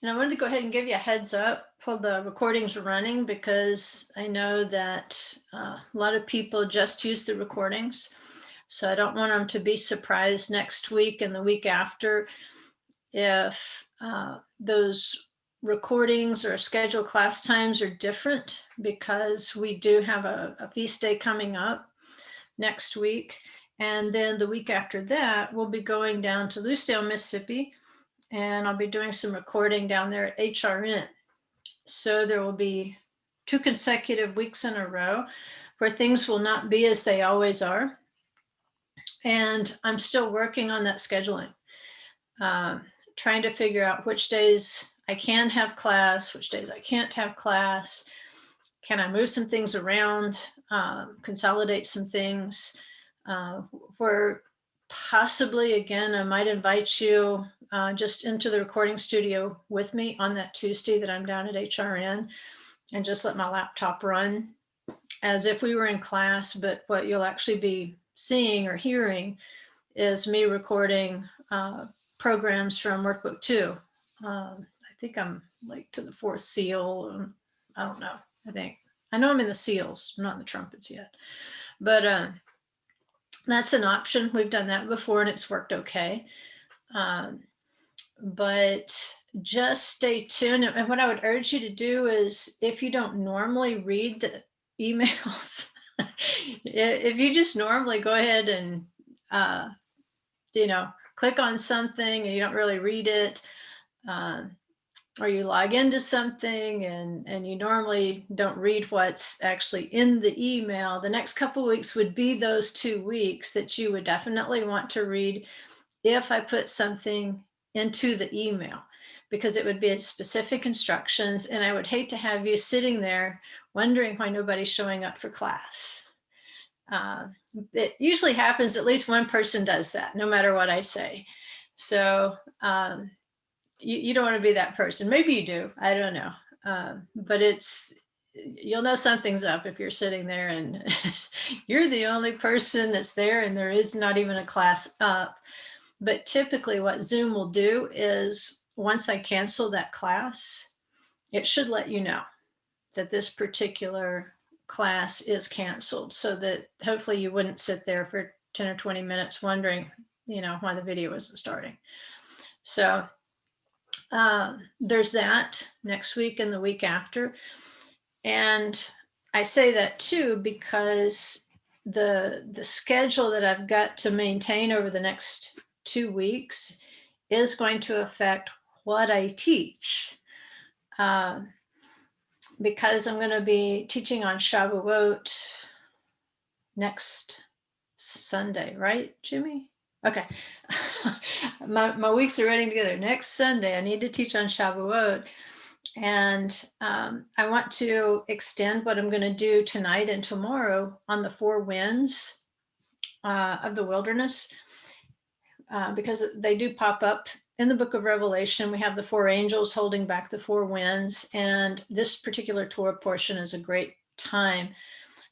And I wanted to go ahead and give you a heads up while the recording's running because I know that a lot of people just use the recordings. So I don't want them to be surprised next week and the week after if those recordings or scheduled class times are different, because we do have a feast day coming up next week. And then the week after that, we'll be going down to Lucedale, Mississippi, and I'll be doing some recording down there at HRN. So there will be 2 consecutive weeks in a row where things will not be as they always are. And I'm still working on that scheduling, trying to figure out which days I can have class, which days I can't have class. Can I move some things around, consolidate some things, where possibly, again, I might invite you just into the recording studio with me on that Tuesday that I'm down at HRN, and just let my laptop run as if we were in class. But what you'll actually be seeing or hearing is me recording programs from workbook 2. I think I'm like to the 4th seal. I don't know. I know I'm in the seals. I'm not in the trumpets yet. But that's an option. We've done that before and it's worked okay. But just stay tuned. And what I would urge you to do is, if you don't normally read the emails, if you just normally go ahead and, click on something and you don't really read it, or you log into something and you normally don't read what's actually in the email, the next couple of weeks would be those 2 weeks that you would definitely want to read if I put something into the email, because it would be specific instructions, and I would hate to have you sitting there wondering why nobody's showing up for class. It usually happens, at least one person does that, no matter what I say. So you don't want to be that person. Maybe you do, I don't know. But you'll know something's up if you're sitting there and you're the only person that's there and there is not even a class up. But typically what Zoom will do is, once I cancel that class, it should let you know that this particular class is canceled, so that hopefully you wouldn't sit there for 10 or 20 minutes wondering, why the video isn't starting. So there's that next week and the week after. And I say that too because the schedule that I've got to maintain over the next 2 weeks is going to affect what I teach. Because I'm going to be teaching on Shavuot next Sunday, right, Jimmy? Okay. my weeks are running together. Next Sunday, I need to teach on Shavuot. And I want to extend what I'm going to do tonight and tomorrow on the 4 winds of the wilderness, because they do pop up in the book of Revelation. We have the 4 angels holding back the 4 winds. And this particular Torah portion is a great time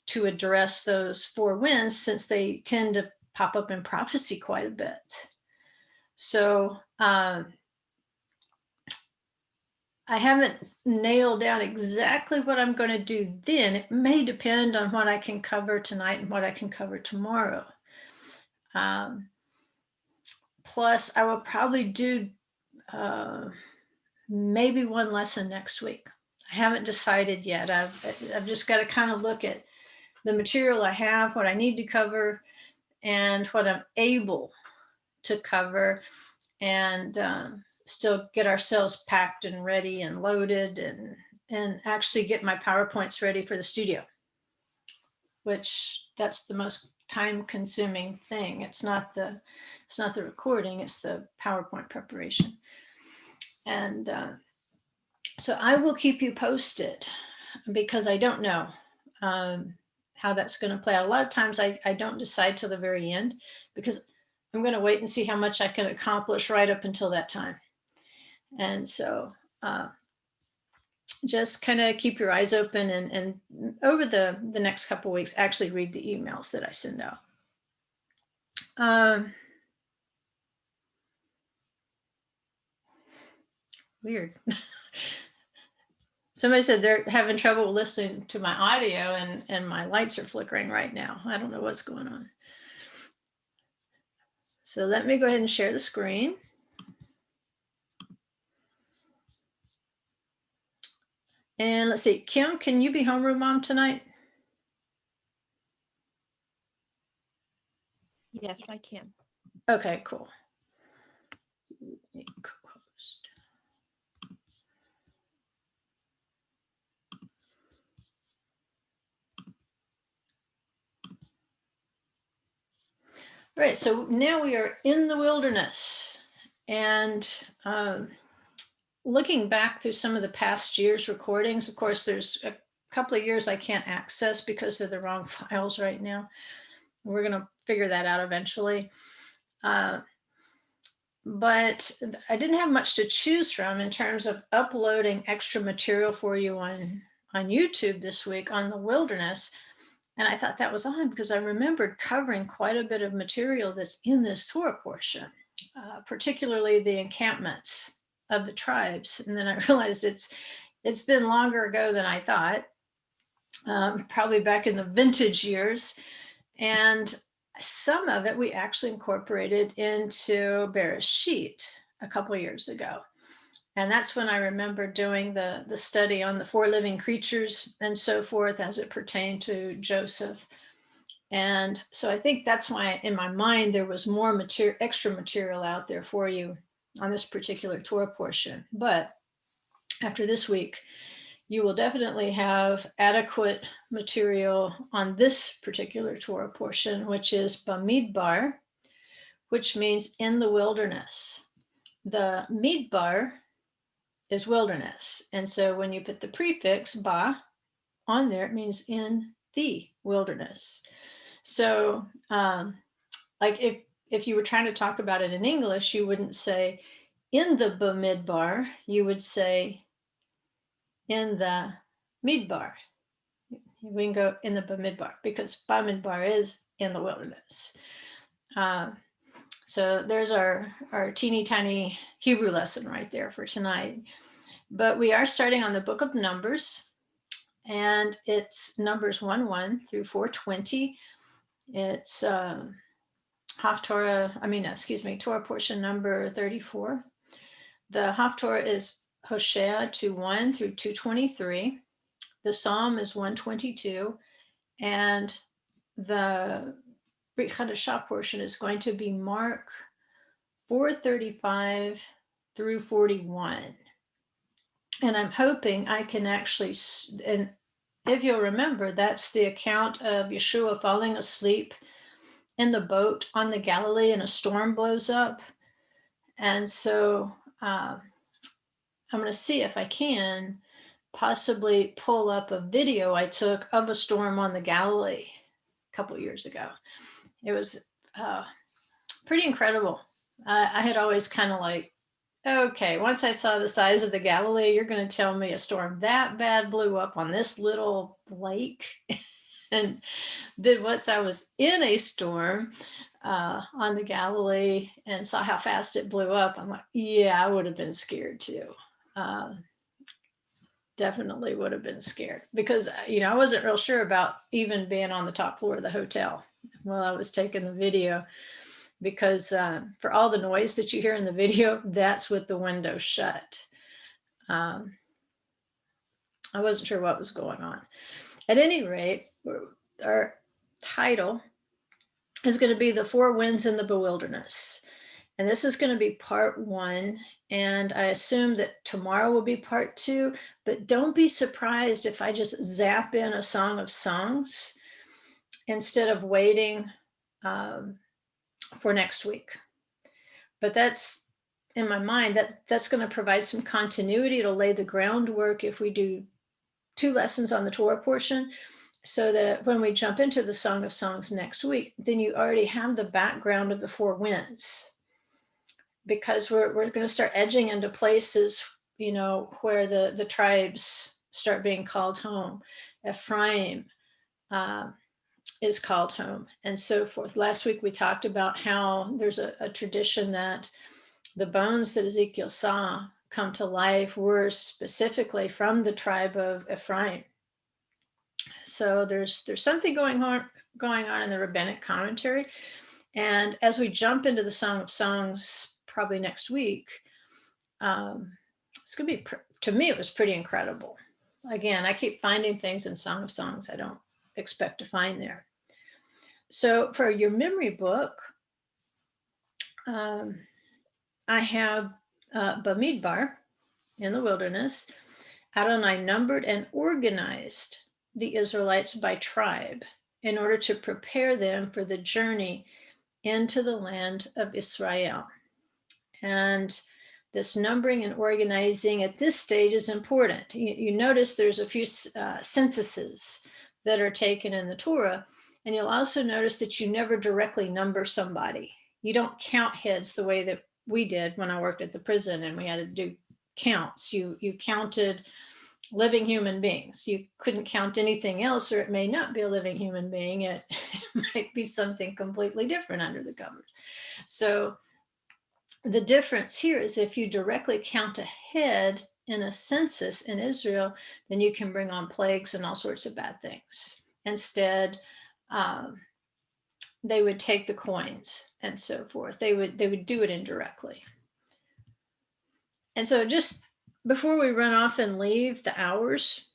to address those 4 winds, since they tend to pop up in prophecy quite a bit. So I haven't nailed down exactly what I'm going to do then. It may depend on what I can cover tonight and what I can cover tomorrow. Plus, I will probably do maybe 1 lesson next week. I haven't decided yet. I've just got to kind of look at the material I have, what I need to cover, and what I'm able to cover, and still get ourselves packed and ready and loaded, and actually get my PowerPoints ready for the studio, which that's the most time-consuming thing. It's not the recording, it's the PowerPoint preparation. And so I will keep you posted, because I don't know how that's going to play out. A lot of times I don't decide till the very end, because I'm going to wait and see how much I can accomplish right up until that time. And so just kind of keep your eyes open, and over the next couple of weeks, actually read the emails that I send out. Weird. Somebody said they're having trouble listening to my audio and my lights are flickering right now. I don't know what's going on. So let me go ahead and share the screen. And let's see, Kim, can you be homeroom mom tonight? Yes, I can. Okay, cool. Co-host. All right, so now we are in the wilderness. And looking back through some of the past year's recordings, of course, there's a couple of years I can't access because they're the wrong files right now. We're going to figure that out eventually. But I didn't have much to choose from in terms of uploading extra material for you on YouTube this week on the wilderness. And I thought that was odd because I remembered covering quite a bit of material that's in this Torah portion, particularly the encampments of the tribes. And then I realized it's been longer ago than I thought, probably back in the vintage years. And some of it we actually incorporated into Bereshit a couple of years ago. And that's when I remember doing the study on the four living creatures and so forth as it pertained to Joseph. And so I think that's why in my mind there was more material, extra material out there for you on this particular Torah portion. But after this week, you will definitely have adequate material on this particular Torah portion, which is Bamidbar, which means in the wilderness. The Midbar is wilderness. And so when you put the prefix ba on there, it means in the wilderness. So like if you were trying to talk about it in English, you wouldn't say in the Bamidbar, you would say in the Midbar. We can go in the Bamidbar because Bamidbar is in the wilderness. So there's our teeny tiny Hebrew lesson right there for tonight. But we are starting on the book of Numbers, and it's Numbers 1:1 through 4:20. It's Torah portion number 34. The Haftorah is Hosea 2:1 through 2:23. The Psalm is 122, and the Brit Hadashah portion is going to be Mark 4:35 through 41. And I'm hoping I can actually, and if you'll remember, that's the account of Yeshua falling asleep in the boat on the Galilee and a storm blows up. And so I'm going to see if I can possibly pull up a video I took of a storm on the Galilee a couple years ago. It was pretty incredible. I had always kind of like, okay, once I saw the size of the Galilee, you're going to tell me a storm that bad blew up on this little lake. And then once I was in a storm on the Galilee and saw how fast it blew up, I'm like, yeah, I would have been scared too. Definitely would have been scared because, I wasn't real sure about even being on the top floor of the hotel while I was taking the video, because for all the noise that you hear in the video, that's with the window shut. I wasn't sure what was going on. At any rate, our title is going to be The Four Winds in the Bewilderness. And this is going to be part 1. And I assume that tomorrow will be part 2. But don't be surprised if I just zap in a Song of Songs instead of waiting for next week. But that's, in my mind, that's going to provide some continuity. It'll lay the groundwork if we do 2 lessons on the Torah portion, so that when we jump into the Song of Songs next week, then you already have the background of the 4 winds. Because we're going to start edging into places, where the tribes start being called home. Ephraim is called home, and so forth. Last week we talked about how there's a tradition that the bones that Ezekiel saw come to life were specifically from the tribe of Ephraim. So there's something going on in the rabbinic commentary. And as we jump into the Song of Songs, probably next week, it's going to be, to me, it was pretty incredible. Again, I keep finding things in Song of Songs I don't expect to find there. So for your memory book, I have Bamidbar in the wilderness. Adonai numbered and organized the Israelites by tribe in order to prepare them for the journey into the land of Israel. And this numbering and organizing at this stage is important. You notice there's a few censuses that are taken in the Torah, and you'll also notice that you never directly number somebody. You don't count heads the way that we did when I worked at the prison and we had to do counts. You counted living human beings. You couldn't count anything else, or it may not be a living human being. It might be something completely different under the covers. So the difference here is if you directly count a head in a census in Israel, then you can bring on plagues and all sorts of bad things. Instead, they would take the coins and so forth. They would do it indirectly. And so just before we run off and leave the hours,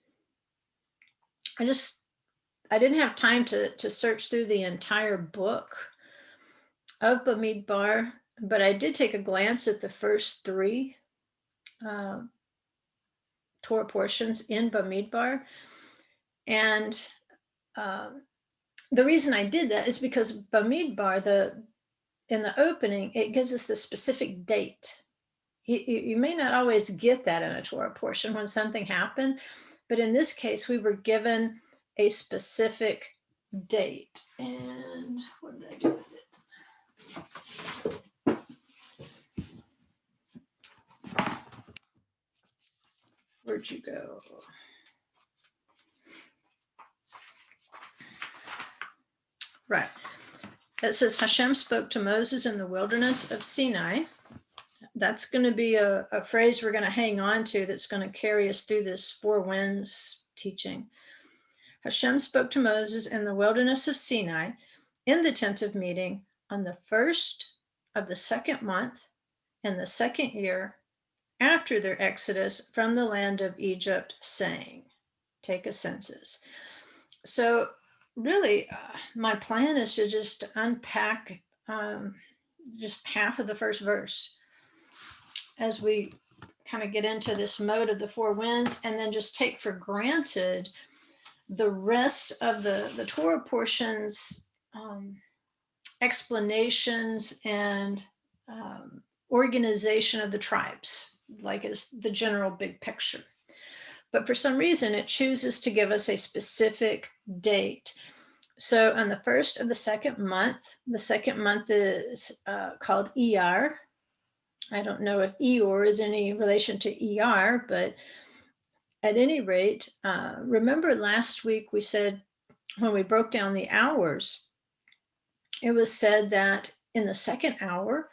I didn't have time to search through the entire book of Bamidbar, but I did take a glance at the first three Torah portions in Bamidbar. And the reason I did that is because Bamidbar, in the opening, it gives us the specific date. You may not always get that in a Torah portion when something happened, but in this case, we were given a specific date. And what did I do with it? Where'd you go? Right. It says Hashem spoke to Moses in the wilderness of Sinai. That's going to be a phrase we're going to hang on to that's going to carry us through this four winds teaching. Hashem spoke to Moses in the wilderness of Sinai in the tent of meeting on the first of the second month in the second year after their exodus from the land of Egypt, saying, take a census. So really, my plan is to just unpack just half of the first verse as we kind of get into this mode of the four winds, and then just take for granted the rest of the Torah portions, explanations and organization of the tribes, like as the general big picture. But for some reason, it chooses to give us a specific date. So on the first of the second month is called Iyar. I don't know if Eor is any relation to Iyar, but at any rate, remember last week we said when we broke down the hours, it was said that in the second hour,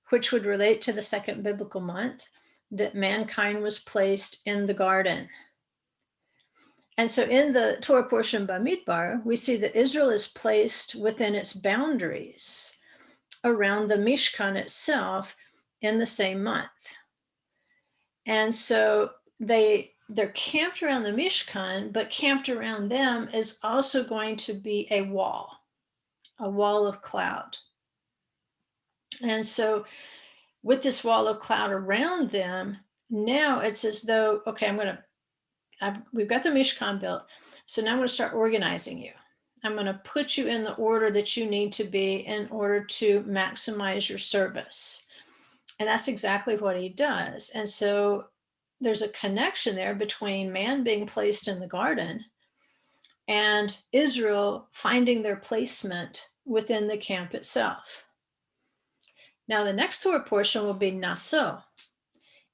which would relate to the second biblical month, that mankind was placed in the garden. And so in the Torah portion Bamidbar, we see that Israel is placed within its boundaries around the Mishkan itself in the same month. And so they're camped around the Mishkan, but camped around them is also going to be a wall of cloud. And so with this wall of cloud around them, now it's as though, okay, we've got the Mishkan built. So now I'm going to start organizing you. I'm going to put you in the order that you need to be in order to maximize your service. And that's exactly what he does. And so there's a connection there between man being placed in the garden and Israel finding their placement within the camp itself. Now, the next Torah portion will be Naso.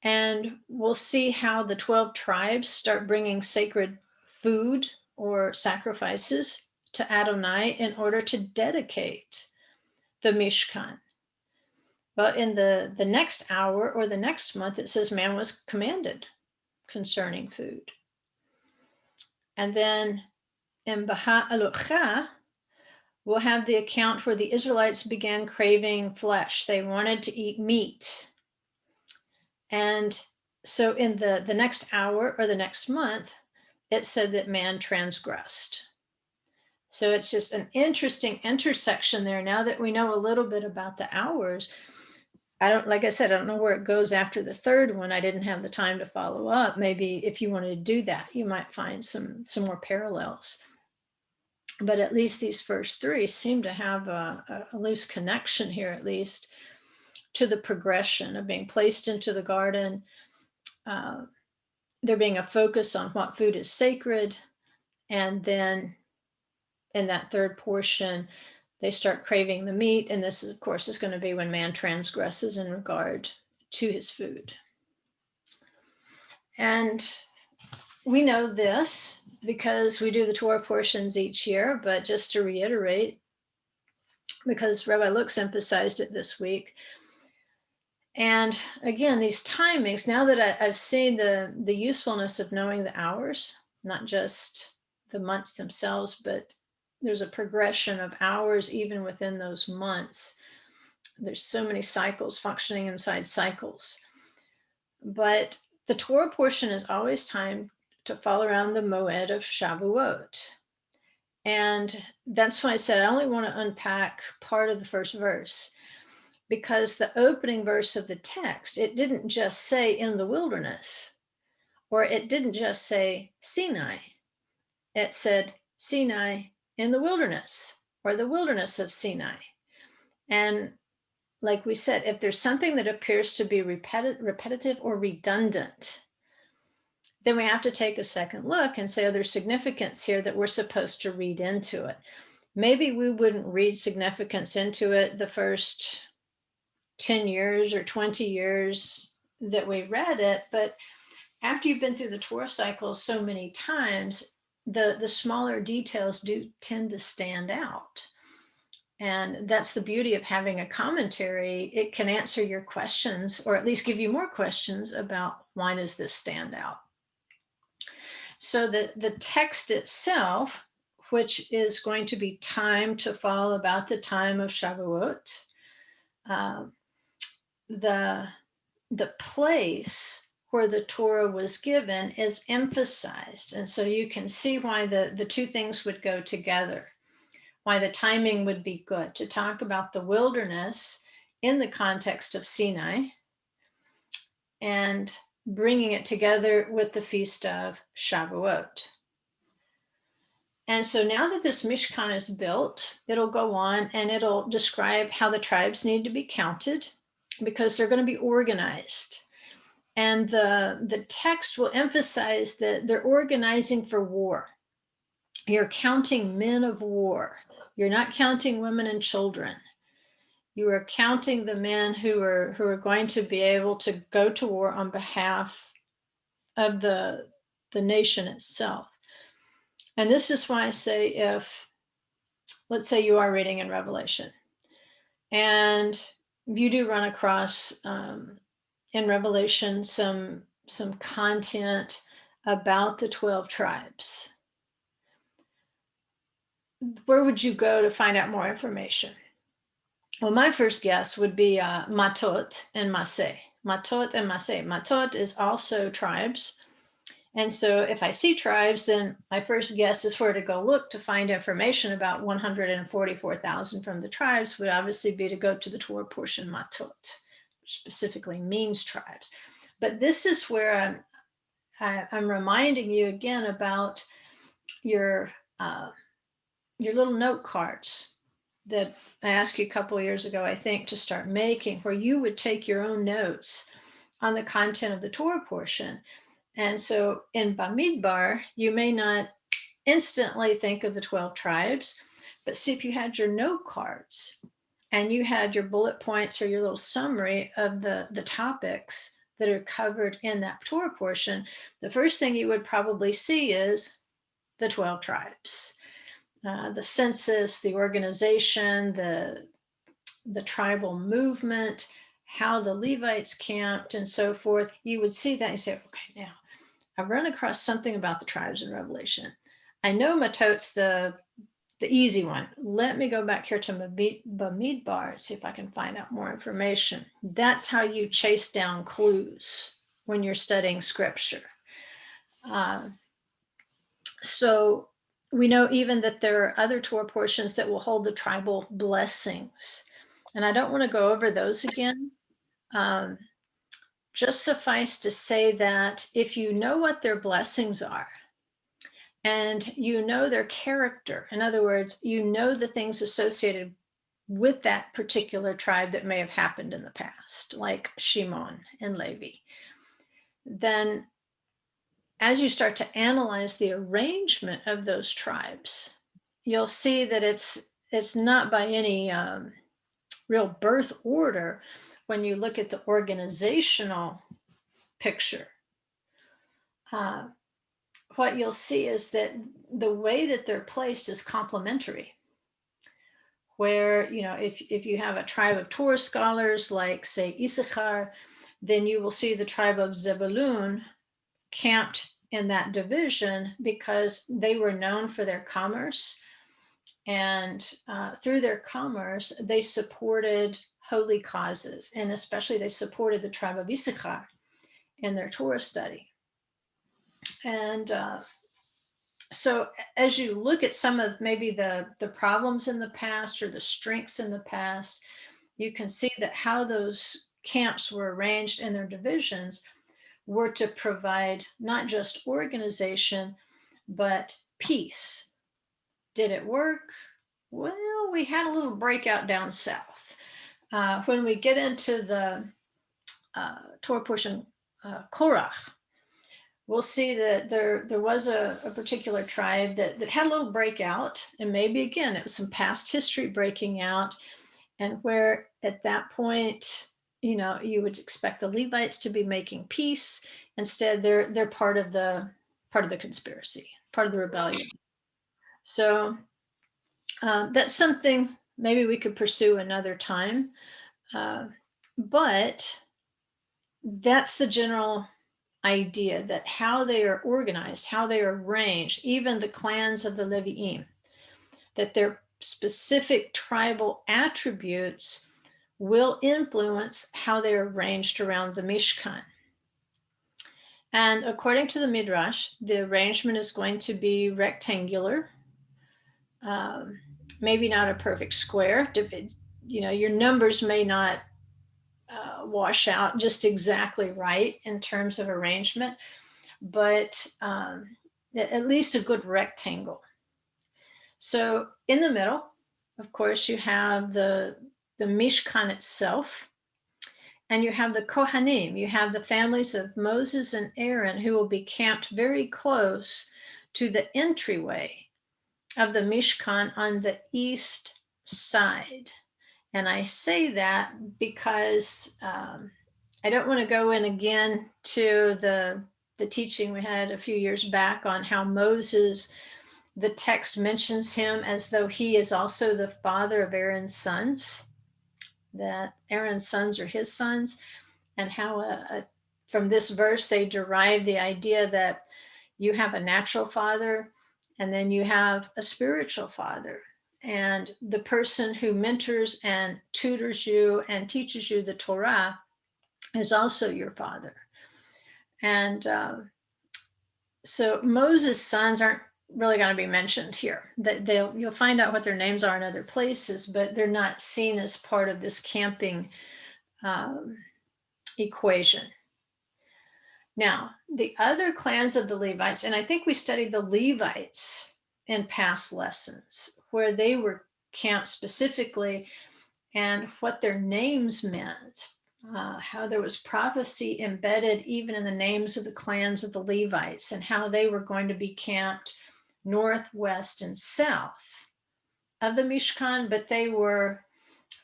And we'll see how the 12 tribes start bringing sacred food or sacrifices to Adonai in order to dedicate the Mishkan. Well, in the next hour or the next month, it says man was commanded concerning food. And then in Baha'u'llah, we'll have the account where the Israelites began craving flesh. They wanted to eat meat. And so in the next hour or the next month, it said that man transgressed. So it's just an interesting intersection there. Now that we know a little bit about the hours, like I said, I don't know where it goes after the third one. I didn't have the time to follow up. Maybe if you wanted to do that, you might find some more parallels. But at least these first three seem to have a loose connection here, at least, to the progression of being placed into the garden, there being a focus on what food is sacred, and then in that third portion, they start craving the meat, and this, of course, is going to be when man transgresses in regard to his food. And we know this because we do the Torah portions each year, but just to reiterate, because Rabbi Lux emphasized it this week, and again, these timings, now that I've seen the usefulness of knowing the hours, not just the months themselves, but there's a progression of hours even within those months. There's so many cycles functioning inside cycles. But the Torah portion is always timed to fall around the Moed of Shavuot. And that's why I said I only want to unpack part of the first verse, because the opening verse of the text, it didn't just say in the wilderness, or it didn't just say Sinai. It said Sinai in the wilderness, or the wilderness of Sinai. And like we said, if there's something that appears to be repetitive or redundant, then we have to take a second look and say, oh, there's significance here that we're supposed to read into it. Maybe we wouldn't read significance into it the first 10 years or 20 years that we read it, but after you've been through the Torah cycle so many times, the smaller details do tend to stand out. And that's the beauty of having a commentary. It can answer your questions, or at least give you more questions about why does this stand out. So the text itself, which is going to be timed to fall about the time of Shavuot, the place where the Torah was given is emphasized. And so you can see why the two things would go together, why the timing would be good to talk about the wilderness in the context of Sinai and bringing it together with the feast of Shavuot. And so now that this Mishkan is built, it'll go on and it'll describe how the tribes need to be counted, because they're going to be organized. And the text will emphasize that they're organizing for war. You're counting men of war. You're not counting women and children. You are counting the men who are going to be able to go to war on behalf of the nation itself. And this is why I say, if, let's say you are reading in Revelation, and you do run across in Revelation some content about the 12 tribes, where would you go to find out more information? Well, my first guess would be Matot and Maseh. Matot and Maseh. Matot is also tribes. And so if I see tribes, then my first guess is where to go look to find information about 144,000 from the tribes would obviously be to go to the Torah portion, Matot, which specifically means tribes. But this is where I'm reminding you again about your little note cards that I asked you a couple of years ago, I think, to start making, where you would take your own notes on the content of the Torah portion. And so in Bamidbar, you may not instantly think of the 12 tribes, but see, if you had your note cards and you had your bullet points or your little summary of the topics that are covered in that Torah portion, the first thing you would probably see is the 12 tribes. The census, the organization, the the tribal movement, how the Levites camped, and so forth, you would see that and say, okay, now I've run across something about the tribes in Revelation. I know Matot's the easy one. Let me go back here to Bamidbar and see if I can find out more information. That's how you chase down clues when you're studying scripture. So we know even that there are other Torah portions that will hold the tribal blessings. And I don't want to go over those again. Just suffice to say that if you know what their blessings are, and you know their character. In other words, you know the things associated with that particular tribe that may have happened in the past, like Shimon and Levi. Then, as you start to analyze the arrangement of those tribes, you'll see that it's not by any real birth order when you look at the organizational picture. What you'll see is that the way that they're placed is complementary. Where, if you have a tribe of Torah scholars like, say, Issachar, then you will see the tribe of Zebulun camped in that division because they were known for their commerce. And through their commerce, they supported holy causes. And especially they supported the tribe of Issachar in their Torah study. And so as you look at some of maybe the problems in the past or the strengths in the past, you can see that how those camps were arranged in their divisions were to provide not just organization, but peace. Did it work? Well, we had a little breakout down south. When we get into the Torah portion, Korach, we'll see that there was a particular tribe that had a little breakout, and maybe again it was some past history breaking out, and where at that point, you would expect the Levites to be making peace. Instead, they're part of the conspiracy, part of the rebellion. So that's something maybe we could pursue another time, but that's the general idea, that how they are organized, how they are arranged, even the clans of the Levi'im, that their specific tribal attributes will influence how they're arranged around the Mishkan. And according to the Midrash, the arrangement is going to be rectangular, maybe not a perfect square. Your numbers may not wash out just exactly right in terms of arrangement, but at least a good rectangle. So in the middle, of course, you have the Mishkan itself, and you have the Kohanim. You have the families of Moses and Aaron who will be camped very close to the entryway of the Mishkan on the east side. And I say that because I don't want to go in again to the teaching we had a few years back on how Moses, the text mentions him as though he is also the father of Aaron's sons, that Aaron's sons are his sons, and how from this verse they derive the idea that you have a natural father and then you have a spiritual father. And the person who mentors and tutors you and teaches you the Torah is also your father. And so Moses' sons aren't really going to be mentioned here. That you'll find out what their names are in other places, but they're not seen as part of this camping equation. Now, the other clans of the Levites, and I think we studied the Levites in past lessons, where they were camped specifically and what their names meant. How there was prophecy embedded even in the names of the clans of the Levites, and how they were going to be camped north, west, and south of the Mishkan, but they were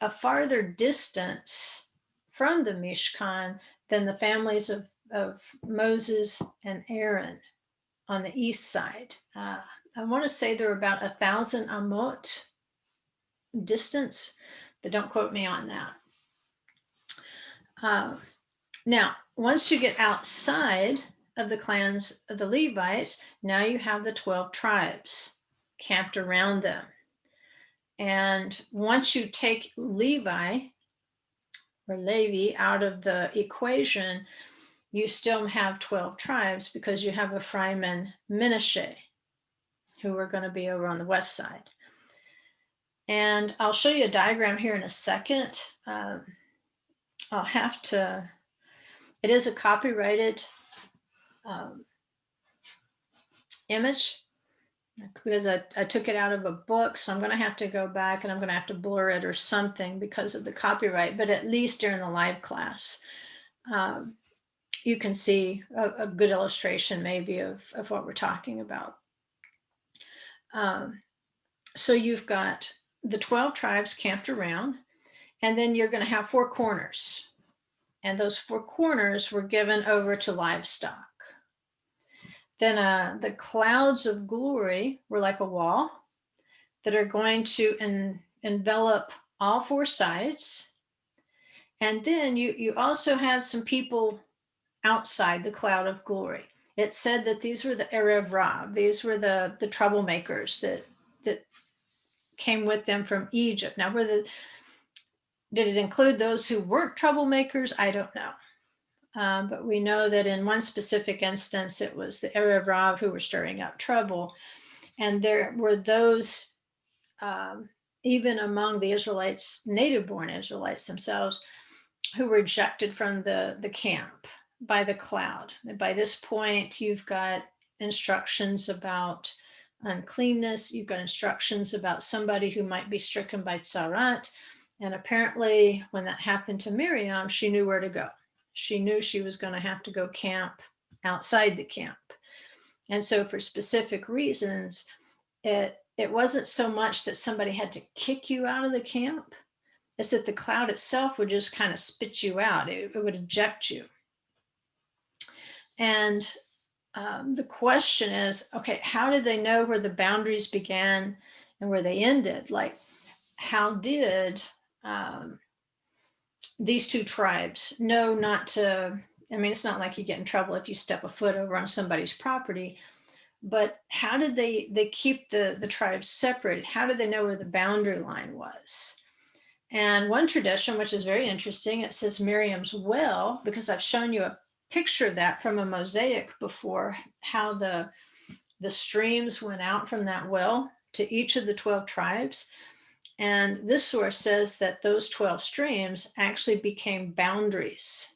a farther distance from the Mishkan than the families of Moses and Aaron on the east side. I want to say they're about 1,000 amot distance but don't quote me on that. Now, once you get outside of the clans of the Levites, now you have the 12 tribes camped around them. And once you take Levi or Levi out of the equation, you still have 12 tribes because you have Ephraim and Manasseh, who are going to be over on the west side. And I'll show you a diagram here in a second. I'll have to, it is a copyrighted image because I took it out of a book. So I'm going to have to go back and I'm going to have to blur it or something because of the copyright. But at least during the live class, you can see a good illustration maybe of what we're talking about. So you've got the 12 tribes camped around, and then you're going to have 4 corners. And those 4 corners were given over to livestock. Then the clouds of glory were like a wall that are going to envelop all 4 sides. And then you also had some people outside the cloud of glory. It said that these were the Erev Rav. These were the troublemakers that came with them from Egypt. Now, did it include those who weren't troublemakers? I don't know. But we know that in one specific instance, it was the Erev Rav who were stirring up trouble. And there were those, even among the Israelites, native-born Israelites themselves, who were ejected from the camp by the cloud. And by this point, you've got instructions about uncleanness. You've got instructions about somebody who might be stricken by tzarat. And apparently, when that happened to Miriam, she knew where to go. She knew she was going to have to go camp outside the camp. And so for specific reasons, it wasn't so much that somebody had to kick you out of the camp. It's that the cloud itself would just kind of spit you out. It would eject you. And the question is, okay, how did they know where the boundaries began and where they ended? Like, how did these 2 tribes know not to, I mean, it's not like you get in trouble if you step a foot over on somebody's property, but how did they keep the tribes separated? How did they know where the boundary line was? And one tradition, which is very interesting, it says Miriam's well, because I've shown you a picture of that from a mosaic before, how the streams went out from that well to each of the 12 tribes. And this source says that those 12 streams actually became boundaries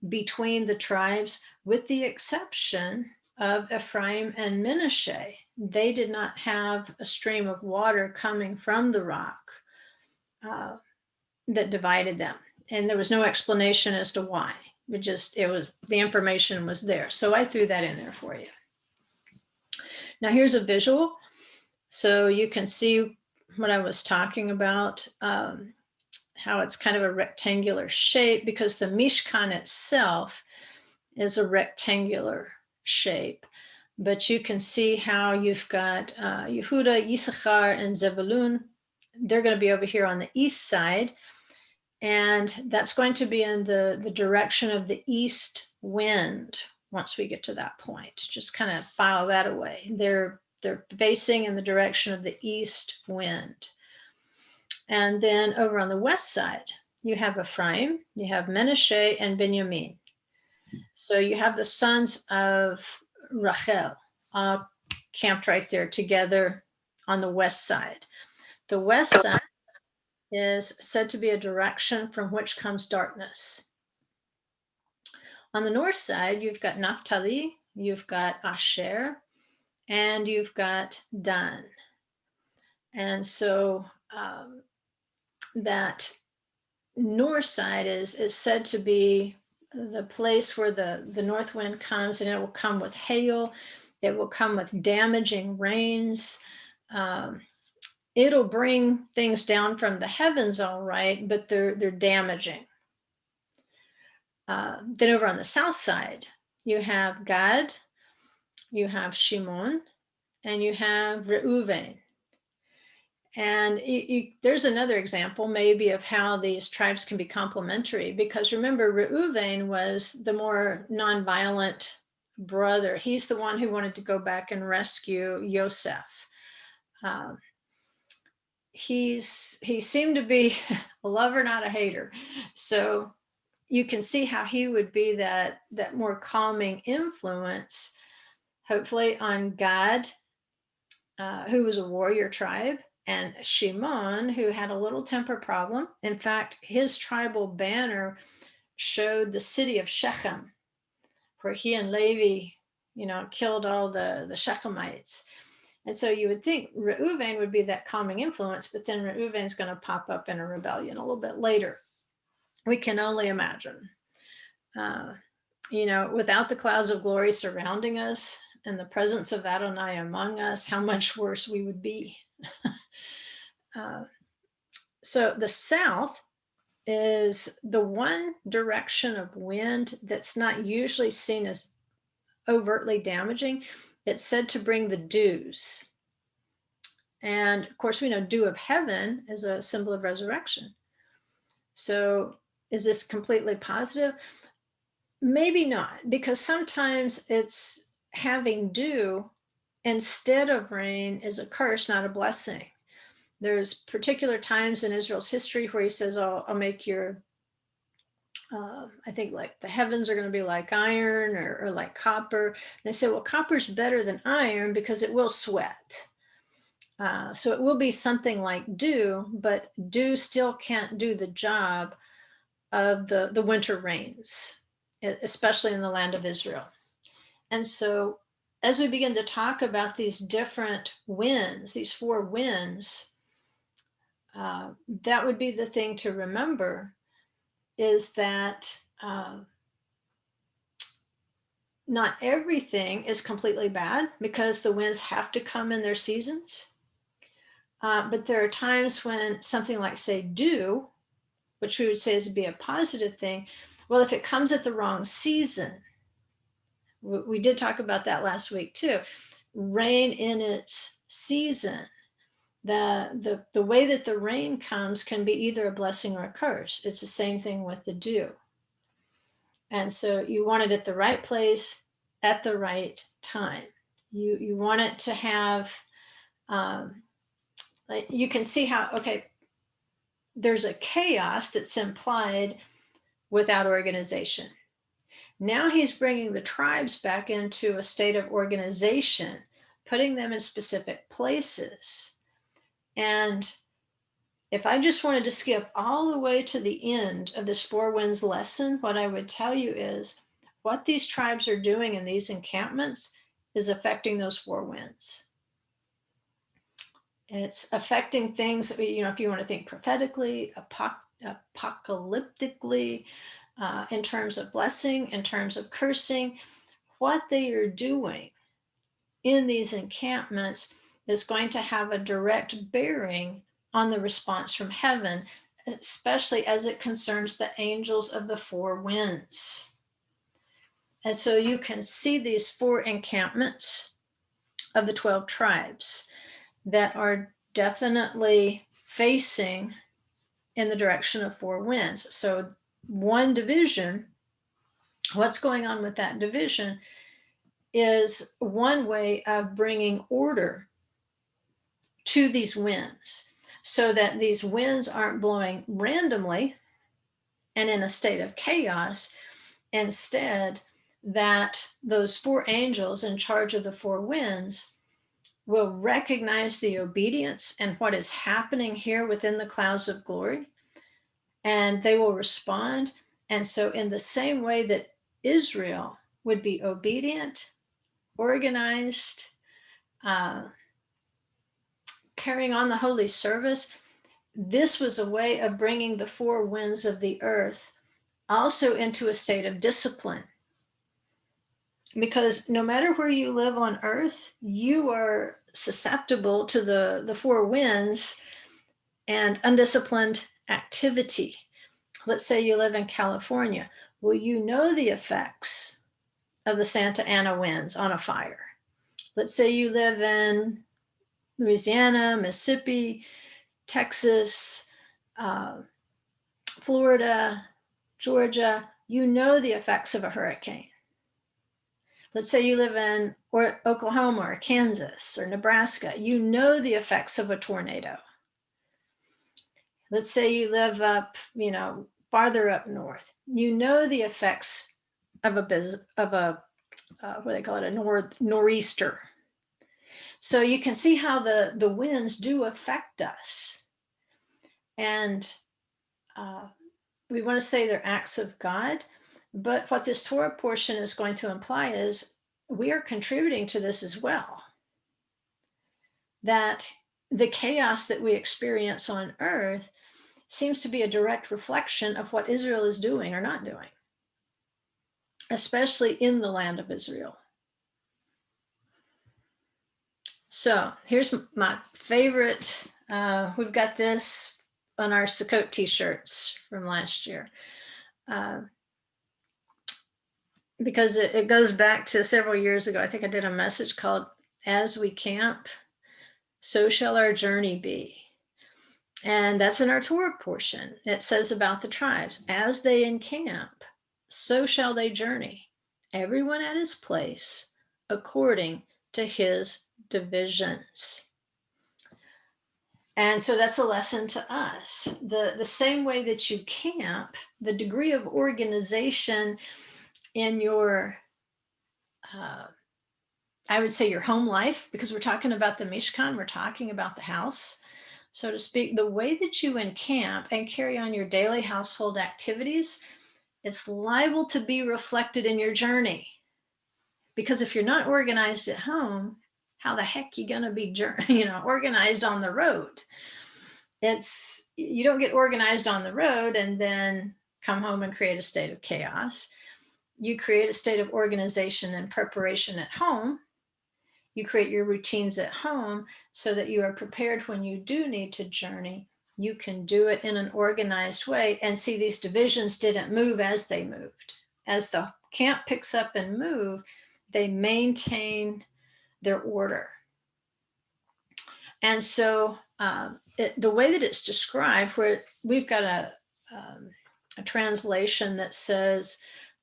between the tribes, with the exception of Ephraim and Manasseh. They did not have a stream of water coming from the rock that divided them. And there was no explanation as to why. It was the information was there. So I threw that in there for you. Now here's a visual. So you can see what I was talking about, how it's kind of a rectangular shape, because the Mishkan itself is a rectangular shape. But you can see how you've got Yehuda, Yisachar, and Zebulun. They're going to be over here on the east side. And that's going to be in the direction of the east wind once we get to that point. Just kind of file that away. They're facing in the direction of the east wind. And then over on the west side, you have Ephraim, you have Manasseh, and Benjamin. So you have the sons of Rachel camped right there together on the west side. The west side is said to be a direction from which comes darkness. On the north side, you've got Naphtali, you've got Asher, and you've got Dan. And so that north side is said to be the place where the north wind comes, and it will come with hail. It will come with damaging rains. It'll bring things down from the heavens, all right, but they're damaging. Then over on the south side, you have Gad, you have Shimon, and you have Reuven. And there's another example maybe of how these tribes can be complementary, because remember, Reuven was the more nonviolent brother. He's the one who wanted to go back and rescue Yosef. Um, he seemed to be a lover, not a hater. So you can see how he would be that more calming influence, hopefully, on Gad, who was a warrior tribe, and Shimon, who had a little temper problem. In fact, his tribal banner showed the city of Shechem, where he and Levi, killed all the Shechemites. And so you would think Reuven would be that calming influence, but then Reuven's going to pop up in a rebellion a little bit later. We can only imagine. Without the clouds of glory surrounding us and the presence of Adonai among us, how much worse we would be. So the south is the one direction of wind that's not usually seen as overtly damaging. It's said to bring the dews. And of course, we know dew of heaven is a symbol of resurrection. So is this completely positive? Maybe not, because sometimes it's having dew instead of rain is a curse, not a blessing. There's particular times in Israel's history where he says, I'll make your, I think like the heavens are going to be like iron or like copper. And they say, well, copper's better than iron because it will sweat. So it will be something like dew, but dew still can't do the job of the winter rains, especially in the land of Israel. And so as we begin to talk about these different winds, these four winds, that would be the thing to remember, is that not everything is completely bad, because the winds have to come in their seasons. But there are times when something like, say, dew, which we would say is to be a positive thing, well, if it comes at the wrong season, we did talk about that last week too, rain in its season, the way that the rain comes can be either a blessing or a curse. It's the same thing with the dew. And so you want it at the right place at the right time. You want it to have, you can see how, okay, there's a chaos that's implied without organization. Now he's bringing the tribes back into a state of organization, putting them in specific places. And if I just wanted to skip all the way to the end of this four winds lesson, what I would tell you is what these tribes are doing in these encampments is affecting those four winds. It's affecting things, if you want to think prophetically, apocalyptically, in terms of blessing, in terms of cursing. What they are doing in these encampments is going to have a direct bearing on the response from heaven, especially as it concerns the angels of the four winds. And so you can see these four encampments of the 12 tribes that are definitely facing in the direction of four winds. So one division, what's going on with that division is one way of bringing order to these winds, so that these winds aren't blowing randomly and in a state of chaos. Instead, that those four angels in charge of the four winds will recognize the obedience and what is happening here within the clouds of glory, and they will respond. And so in the same way that Israel would be obedient, organized, carrying on the holy service, this was a way of bringing the four winds of the earth also into a state of discipline. Because no matter where you live on earth, you are susceptible to the four winds and undisciplined activity. Let's say you live in California. Well, you know the effects of the Santa Ana winds on a fire. Let's say you live in Louisiana, Mississippi, Texas, uh, Florida, Georgia, you know the effects of a hurricane. Let's say you live in Oklahoma or Kansas or Nebraska, you know the effects of a tornado. Let's say you live up, farther up north, you know the effects of what they call it, a nor'easter. So you can see how the winds do affect us. And we want to say they're acts of God, but what this Torah portion is going to imply is we are contributing to this as well. That the chaos that we experience on earth seems to be a direct reflection of what Israel is doing or not doing, especially in the land of Israel. So here's my favorite. We've got this on our Sukkot t-shirts from last year. Because it goes back to several years ago. I think I did a message called "As We Camp, So Shall Our Journey Be." And that's in our Torah portion. It says about the tribes, as they encamp, so shall they journey, everyone at his place, according to his divisions. And so that's a lesson to us. The same way that you camp, the degree of organization in your, I would say your home life, because we're talking about the Mishkan, we're talking about the house, so to speak, the way that you encamp and carry on your daily household activities, it's liable to be reflected in your journey. Because if you're not organized at home, how the heck you gonna be organized on the road? You don't get organized on the road and then come home and create a state of chaos. You create a state of organization and preparation at home. You create your routines at home so that you are prepared when you do need to journey. You can do it in an organized way. And see, these divisions didn't move as they moved. As the camp picks up and move, they maintain their order. And so the way that it's described, where we've got a translation that says,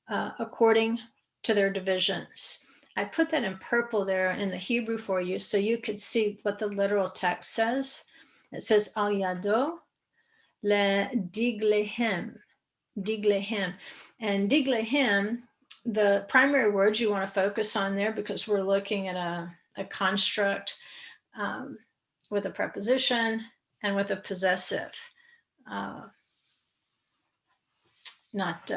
according to their divisions. I put that in purple there in the Hebrew for you so you could see what the literal text says. It says, Al Yado le Diglehem. Diglehem. And Diglehem, the primary words you want to focus on there, because we're looking at a construct with a preposition and with a possessive, not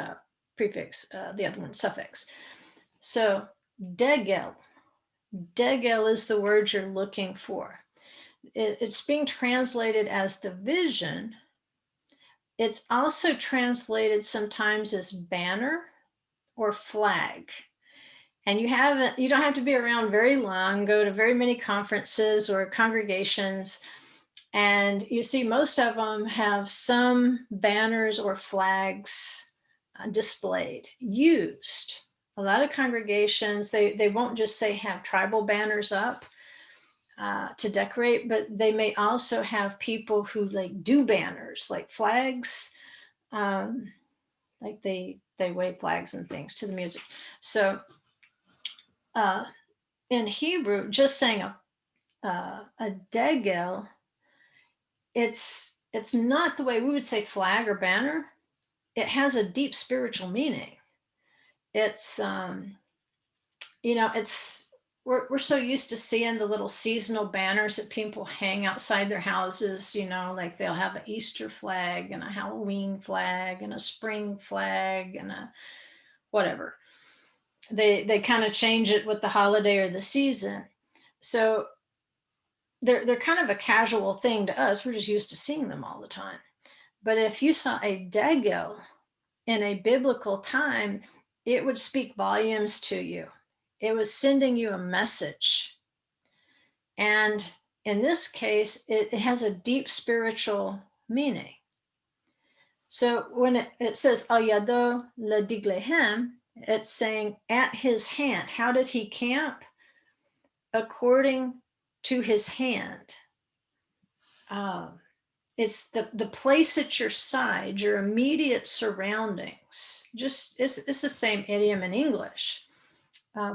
prefix, the other one, suffix. So Degel. Degel is the word you're looking for. It's being translated as division. It's also translated sometimes as banner or flag. And you don't have to be around very long, go to very many conferences or congregations, and you see most of them have some banners or flags displayed, used. A lot of congregations, they won't just say have tribal banners up to decorate, but they may also have people who like do banners, like flags, like they wave flags and things to the music. So in Hebrew, just saying a degel, it's not the way we would say flag or banner. It has a deep spiritual meaning. It's we're so used to seeing the little seasonal banners that people hang outside their houses, like they'll have an Easter flag and a Halloween flag and a spring flag and a whatever. They kind of change it with the holiday or the season. So they're kind of a casual thing to us. We're just used to seeing them all the time. But if you saw a degel in a biblical time, it would speak volumes to you. It was sending you a message. And in this case, it has a deep spiritual meaning. So when it says Al Yado le Diglehem, it's saying at his hand. How did he camp? According to his hand. it's the place at your side, your immediate surroundings. Just it's the same idiom in English.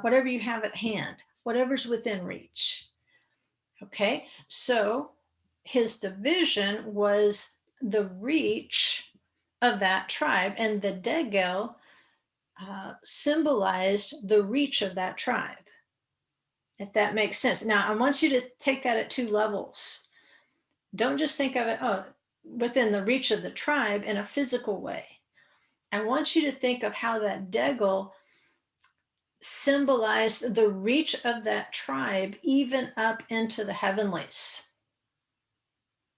Whatever you have at hand, whatever's within reach. Okay, so his division was the reach of that tribe, and the degel symbolized the reach of that tribe, if that makes sense. Now, I want you to take that at two levels. Don't just think of it, oh, within the reach of the tribe in a physical way. I want you to think of how that degel symbolized the reach of that tribe even up into the heavenlies.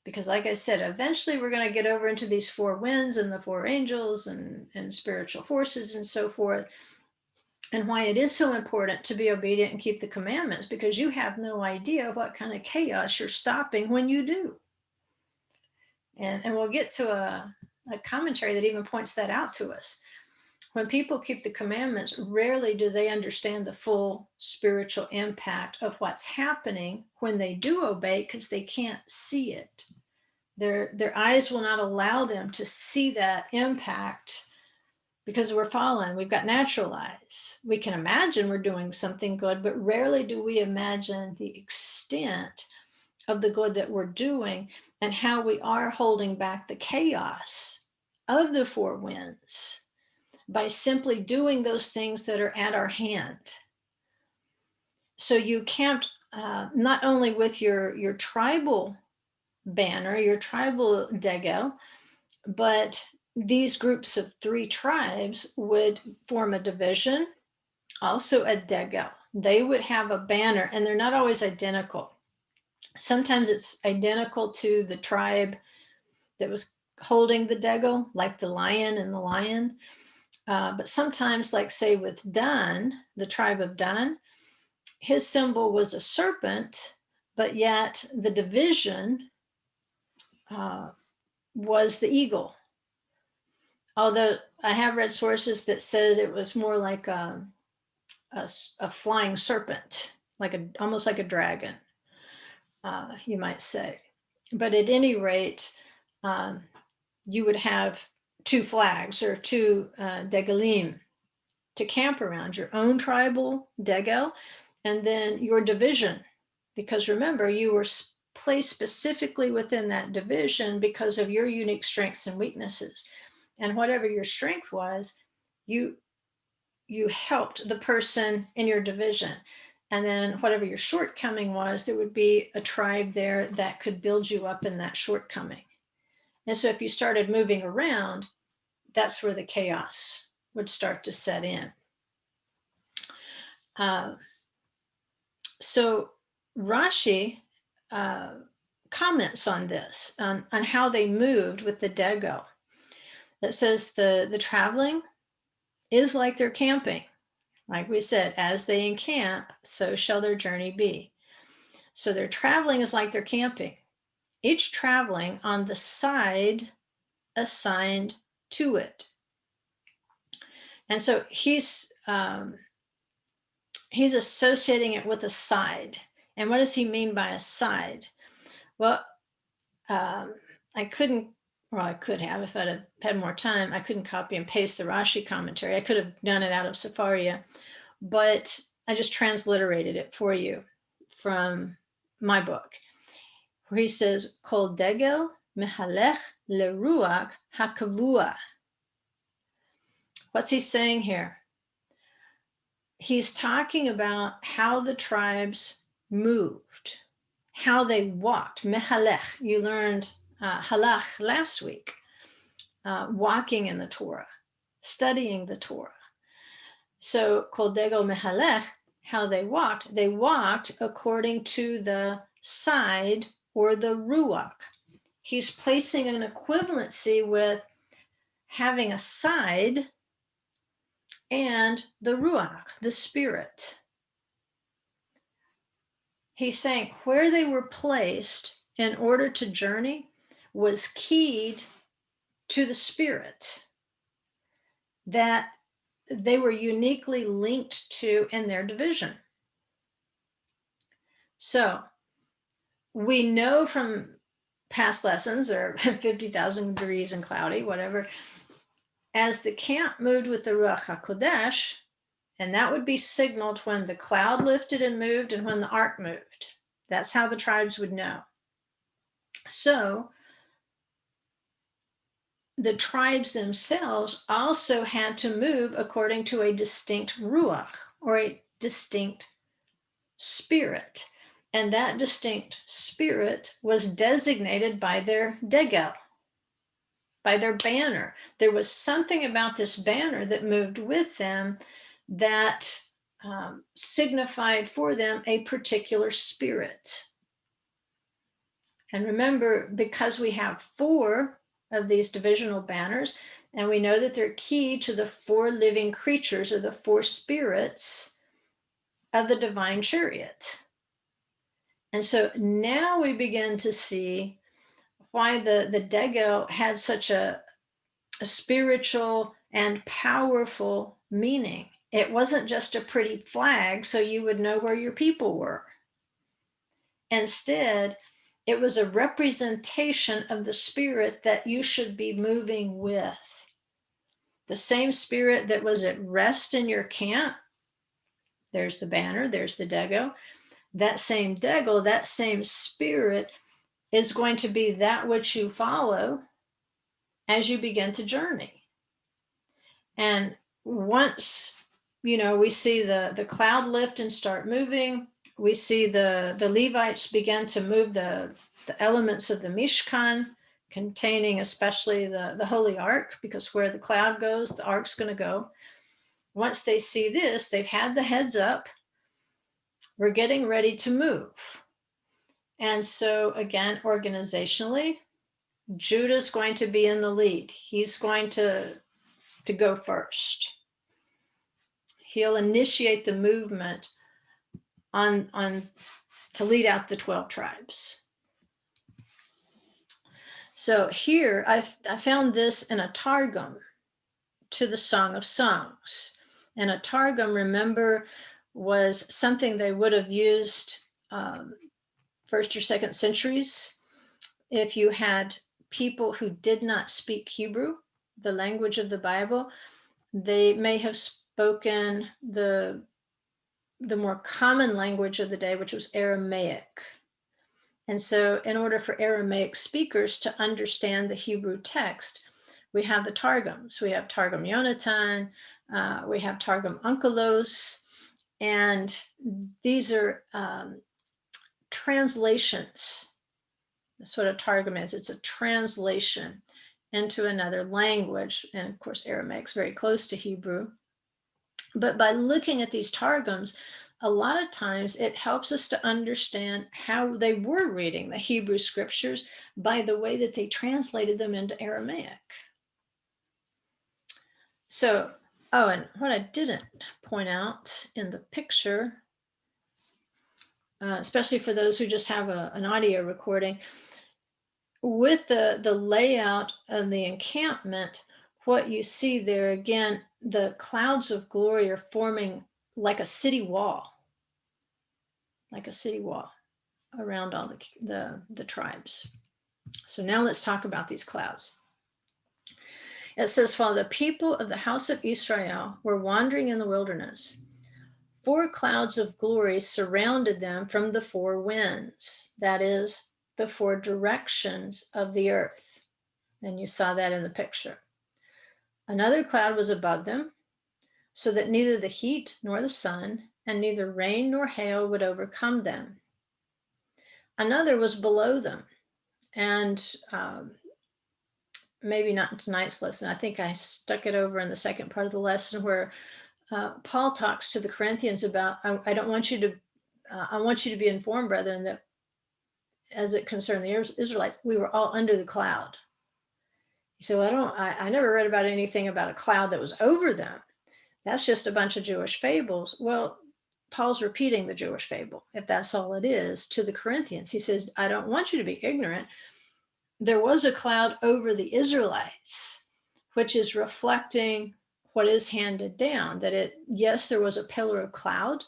Because like I said, eventually we're going to get over into these four winds and the four angels and spiritual forces and so forth. And why it is so important to be obedient and keep the commandments, because you have no idea what kind of chaos you're stopping when you do. And we'll get to a commentary that even points that out to us. When people keep the commandments, rarely do they understand the full spiritual impact of what's happening when they do obey, because they can't see it. Their eyes will not allow them to see that impact because we're fallen. We've got natural eyes. We can imagine we're doing something good, but rarely do we imagine the extent of the good that we're doing and how we are holding back the chaos of the four winds by simply doing those things that are at our hand. So you camped not only with your tribal banner, your tribal degel, but these groups of three tribes would form a division, also a degel. They would have a banner, and they're not always identical. Sometimes it's identical to the tribe that was holding the degel, like the lion and the lion. But sometimes, like say with Dan, the tribe of Dan, his symbol was a serpent, but yet the division was the eagle. Although I have read sources that says it was more like a flying serpent, like almost like a dragon, you might say. But at any rate, you would have two flags or two degelim to camp around, your own tribal degel, and then your division. Because remember, you were placed specifically within that division because of your unique strengths and weaknesses. And whatever your strength was, you helped the person in your division. And then whatever your shortcoming was, there would be a tribe there that could build you up in that shortcoming. And so if you started moving around, that's where the chaos would start to set in. So Rashi comments on this, on how they moved with the degel. That says the traveling is like their camping. Like we said, as they encamp, so shall their journey be. So their traveling is like their camping, each traveling on the side assigned to it. And so he's associating it with a side. And what does he mean by a side? Well, I could have, if I'd had more time. I couldn't copy and paste the Rashi commentary. I could have done it out of Sepharia, but I just transliterated it for you from my book, where he says, Kol degel mehalech leruach hakavua. What's he saying here? He's talking about how the tribes moved, how they walked. Mehalech, you learned halach last week, walking in the Torah, studying the Torah. So kol degel mehalech, how they walked according to the side or the ruach. He's placing an equivalency with having a side and the ruach, the spirit. He's saying where they were placed in order to journey was keyed to the spirit that they were uniquely linked to in their division. So we know from past lessons, or 50,000 degrees and cloudy, whatever, as the camp moved with the Ruach HaKodesh, and that would be signaled when the cloud lifted and moved and when the ark moved. That's how the tribes would know. So the tribes themselves also had to move according to a distinct Ruach, or a distinct spirit. And that distinct spirit was designated by their degel, by their banner. There was something about this banner that moved with them that signified for them a particular spirit. And remember, because we have 4 of these divisional banners, and we know that they're key to the 4 living creatures, or the 4 spirits of the divine chariot. And so now we begin to see why the degel had such a spiritual and powerful meaning. It wasn't just a pretty flag so you would know where your people were. Instead, it was a representation of the spirit that you should be moving with. The same spirit that was at rest in your camp, there's the banner, there's the degel. That same degel, that same spirit is going to be that which you follow as you begin to journey. And once, we see the cloud lift and start moving, we see the Levites begin to move the elements of the Mishkan, containing especially the Holy Ark, because where the cloud goes, the Ark's going to go. Once they see this, they've had the heads up. We're getting ready to move. And so again, organizationally, Judah's going to be in the lead. He's going to go first. He'll initiate the movement on to lead out the 12 tribes. So here I found this in a Targum to the Song of Songs. And a Targum, remember, was something they would have used first or second centuries if you had people who did not speak Hebrew, the language of the Bible. They may have spoken the more common language of the day, which was Aramaic. And so in order for Aramaic speakers to understand the Hebrew text, we have the Targums. We have Targum Yonatan, we have Targum Onkelos, and these are translations. That's what a Targum is. It's a translation into another language. And of course, Aramaic's very close to Hebrew. But by looking at these Targums, a lot of times it helps us to understand how they were reading the Hebrew scriptures by the way that they translated them into Aramaic. So, and what I didn't point out in the picture, especially for those who just have an audio recording, with the layout of the encampment, what you see there, again, the clouds of glory are forming like a city wall around all the tribes. So now let's talk about these clouds. It says, while the people of the house of Israel were wandering in the wilderness, 4 clouds of glory surrounded them from the 4 winds, that is, the 4 directions of the earth. And you saw that in the picture. Another cloud was above them, so that neither the heat nor the sun, and neither rain nor hail would overcome them. Another was below them, and maybe not in tonight's lesson. I think I stuck it over in the second part of the lesson where Paul talks to the Corinthians about, I want you to be informed, brethren, that as it concerned the Israelites, we were all under the cloud. He said, well, I never read about anything about a cloud that was over them. That's just a bunch of Jewish fables. Well, Paul's repeating the Jewish fable, if that's all it is, to the Corinthians. He says, I don't want you to be ignorant. There was a cloud over the Israelites, which is reflecting what is handed down, that yes, there was a pillar of cloud,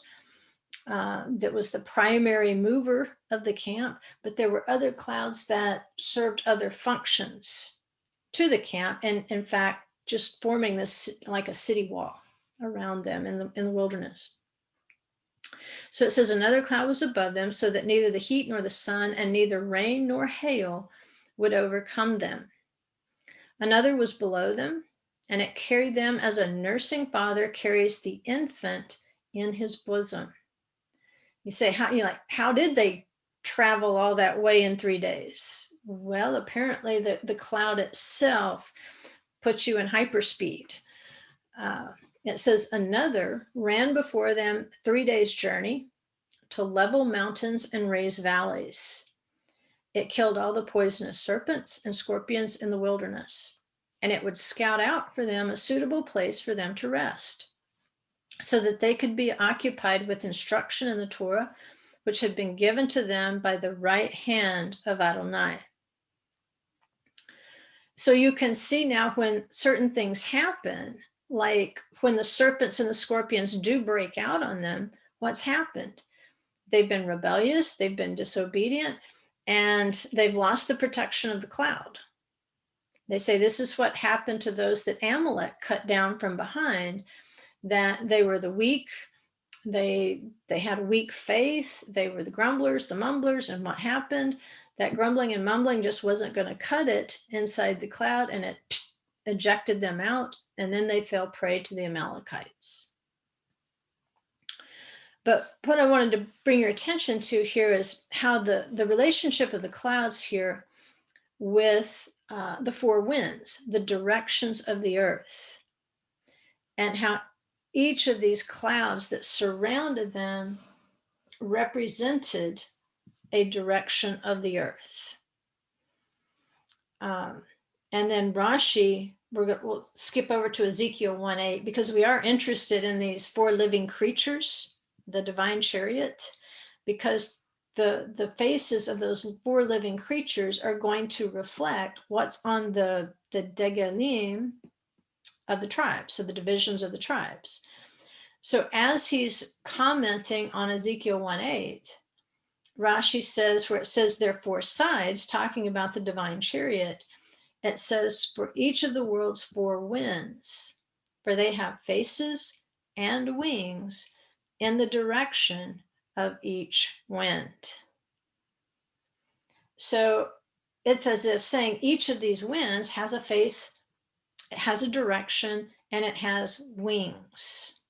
that was the primary mover of the camp, but there were other clouds that served other functions to the camp, and in fact, just forming this like a city wall around them in the wilderness. So it says another cloud was above them, so that neither the heat nor the sun and neither rain nor hail would overcome them. Another was below them, and it carried them as a nursing father carries the infant in his bosom. You say, how did they travel all that way in 3 days? Well, apparently the cloud itself puts you in hyperspeed. It says another ran before them 3 days' journey to level mountains and raise valleys. It killed all the poisonous serpents and scorpions in the wilderness, and it would scout out for them a suitable place for them to rest, so that they could be occupied with instruction in the Torah, which had been given to them by the right hand of Adonai. So you can see now when certain things happen, like when the serpents and the scorpions do break out on them, what's happened? They've been rebellious, they've been disobedient, and they've lost the protection of the cloud. They say this is what happened to those that Amalek cut down from behind, that they were the weak, they had weak faith, they were the grumblers, the mumblers, and what happened? That grumbling and mumbling just wasn't going to cut it inside the cloud, and it ejected them out, and then they fell prey to the Amalekites. But what I wanted to bring your attention to here is how the relationship of the clouds here with the four winds, the directions of the earth, and how each of these clouds that surrounded them represented a direction of the earth. And then Rashi, we'll skip over to Ezekiel 1:8, because we are interested in these four living creatures, the divine chariot, because the faces of those four living creatures are going to reflect what's on the degalim of the tribes, so the divisions of the tribes. So as he's commenting on Ezekiel 1:8, Rashi says, where it says there are four sides, talking about the divine chariot, it says, for each of the world's four winds, for they have faces and wings in the direction of each wind. So it's as if saying each of these winds has a face, it has a direction, and it has wings.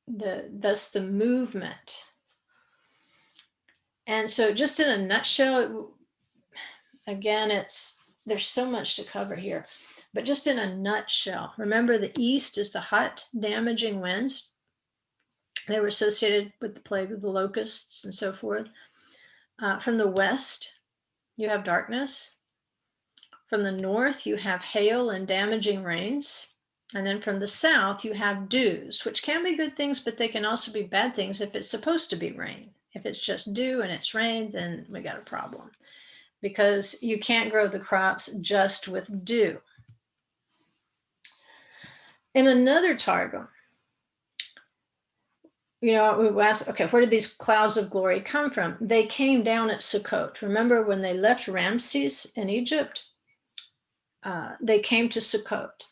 Thus the movement. And so just in a nutshell, again, there's so much to cover here, but just in a nutshell, remember the east is the hot, damaging winds. They were associated with the plague of the locusts and so forth. From the west, you have darkness. From the north, you have hail and damaging rains. And then from the south, you have dews, which can be good things, but they can also be bad things if it's supposed to be rain. If it's just dew and it's rain, then we got a problem, because you can't grow the crops just with dew. In another Targum, we ask, okay, where did these clouds of glory come from? They came down at Sukkot. Remember when they left Ramses in Egypt? They came to Sukkot.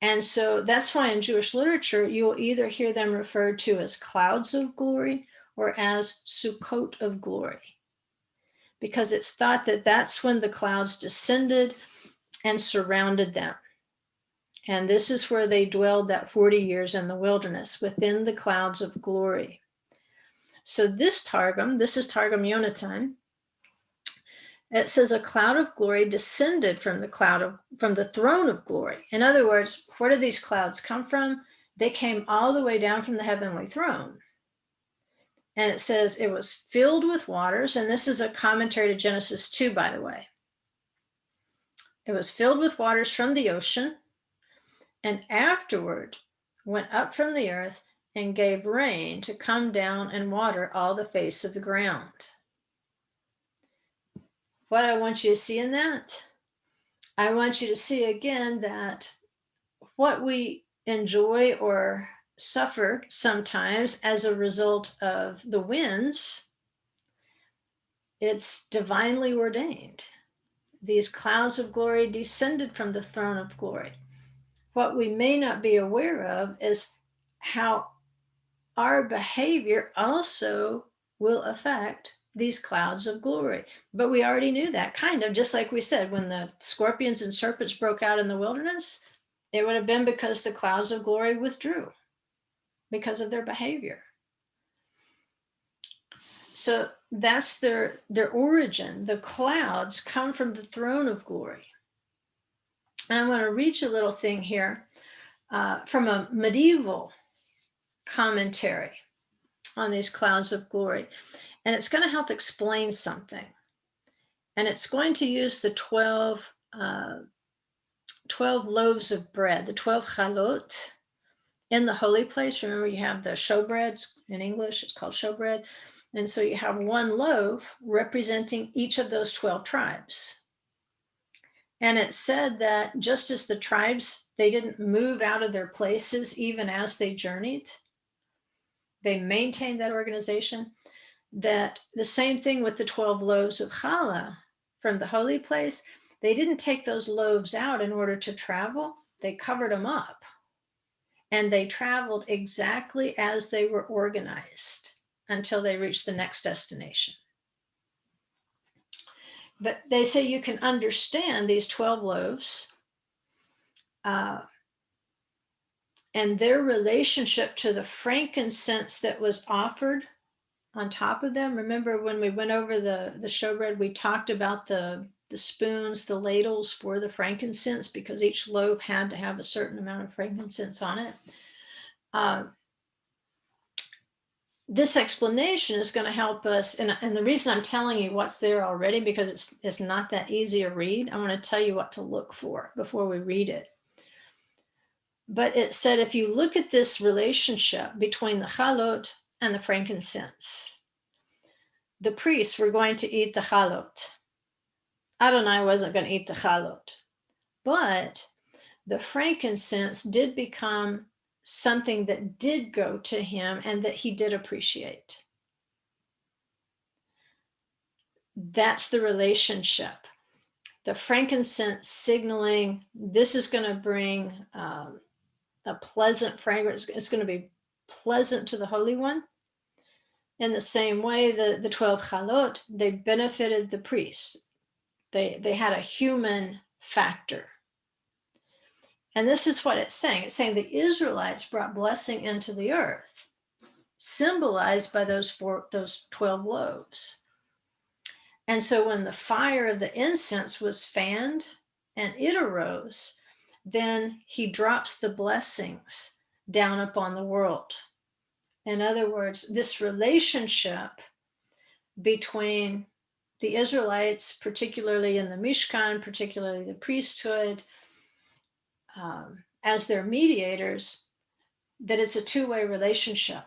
And so that's why in Jewish literature, you'll either hear them referred to as clouds of glory or as Sukkot of glory, because it's thought that that's when the clouds descended and surrounded them. And this is where they dwelled that 40 years in the wilderness, within the clouds of glory. So this Targum, this is Targum Yonatan. It says a cloud of glory descended from the throne of glory. In other words, where did these clouds come from? They came all the way down from the heavenly throne. And it says it was filled with waters. And this is a commentary to Genesis 2, by the way. It was filled with waters from the ocean, and afterward went up from the earth and gave rain to come down and water all the face of the ground. What I want you to see in that, I want you to see again that what we enjoy or suffer sometimes as a result of the winds, it's divinely ordained. These clouds of glory descended from the throne of glory. What we may not be aware of is how our behavior also will affect these clouds of glory. But we already knew that, kind of, just like we said, when the scorpions and serpents broke out in the wilderness, it would have been because the clouds of glory withdrew because of their behavior. So that's their origin. The clouds come from the throne of glory. And I want to read you a little thing here from a medieval commentary on these clouds of glory. And it's going to help explain something. And it's going to use the 12 loaves of bread, the 12 chalot in the holy place. Remember, you have the showbread. In English, it's called showbread. And so you have one loaf representing each of those 12 tribes. And it said that just as the tribes, they didn't move out of their places even as they journeyed, they maintained that organization, that the same thing with the 12 loaves of challah from the holy place. They didn't take those loaves out in order to travel. They covered them up. And they traveled exactly as they were organized until they reached the next destination. But they say you can understand these 12 loaves and their relationship to the frankincense that was offered on top of them. Remember when we went over the showbread, we talked about the spoons, the ladles for the frankincense, because each loaf had to have a certain amount of frankincense on it. This explanation is going to help us. And the reason I'm telling you what's there already, because it's not that easy a read. I want to tell you what to look for before we read it. But it said, if you look at this relationship between the chalot and the frankincense, the priests were going to eat the chalot. Adonai wasn't going to eat the chalot. But the frankincense did become something that did go to him and that he did appreciate. That's the relationship. The frankincense signaling this is going to bring a pleasant fragrance. It's going to be pleasant to the Holy One. In the same way, the 12 chalot, they benefited the priests. They had a human factor. And this is what it's saying. It's saying the Israelites brought blessing into the earth, symbolized by those 12 loaves. And so when the fire of the incense was fanned and it arose, then he drops the blessings down upon the world. In other words, this relationship between the Israelites, particularly in the Mishkan, particularly the priesthood, as their mediators, that it's a two-way relationship.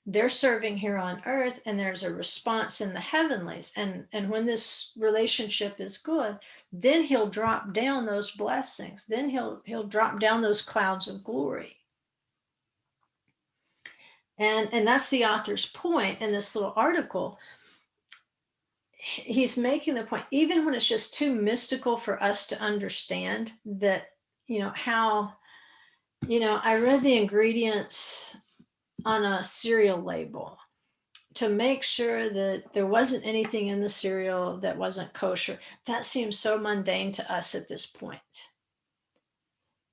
They're serving here on earth, and there's a response in the heavenlies. And when this relationship is good, then he'll drop down those blessings. Then he'll drop down those clouds of glory. And that's the author's point in this little article. He's making the point, even when it's just too mystical for us to understand, that, how, I read the ingredients on a cereal label to make sure that there wasn't anything in the cereal that wasn't kosher. That seems so mundane to us at this point.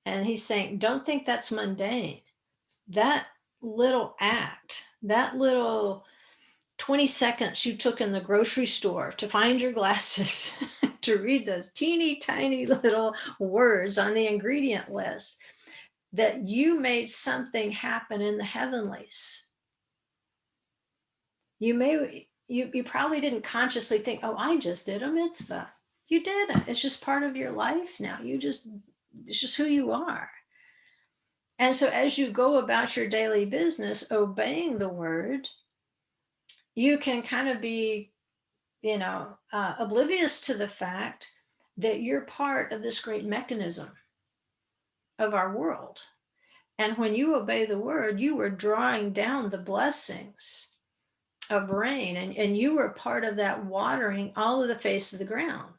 And he's saying, don't think that's mundane. That little act, that little 20 seconds you took in the grocery store to find your glasses, to read those teeny tiny little words on the ingredient list, that you made something happen in the heavenlies. You probably didn't consciously think, oh, I just did a mitzvah. You didn't. It's just part of your life now. It's just who you are. And so as you go about your daily business, obeying the word, you can kind of be, oblivious to the fact that you're part of this great mechanism of our world. And when you obey the word, you are drawing down the blessings of rain, and you were part of that watering all of the face of the ground.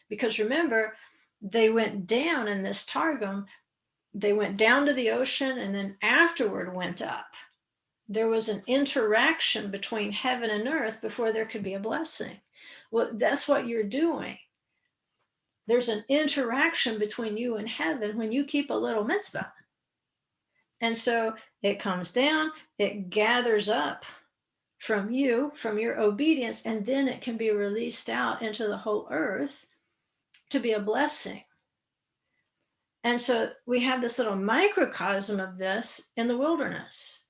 Because remember, they went down in this Targum, they went down to the ocean and then afterward went up. There was an interaction between heaven and earth before there could be a blessing. Well, that's what you're doing. There's an interaction between you and heaven when you keep a little mitzvah. And so it comes down, it gathers up from you, from your obedience, and then it can be released out into the whole earth to be a blessing. And so we have this little microcosm of this in the wilderness,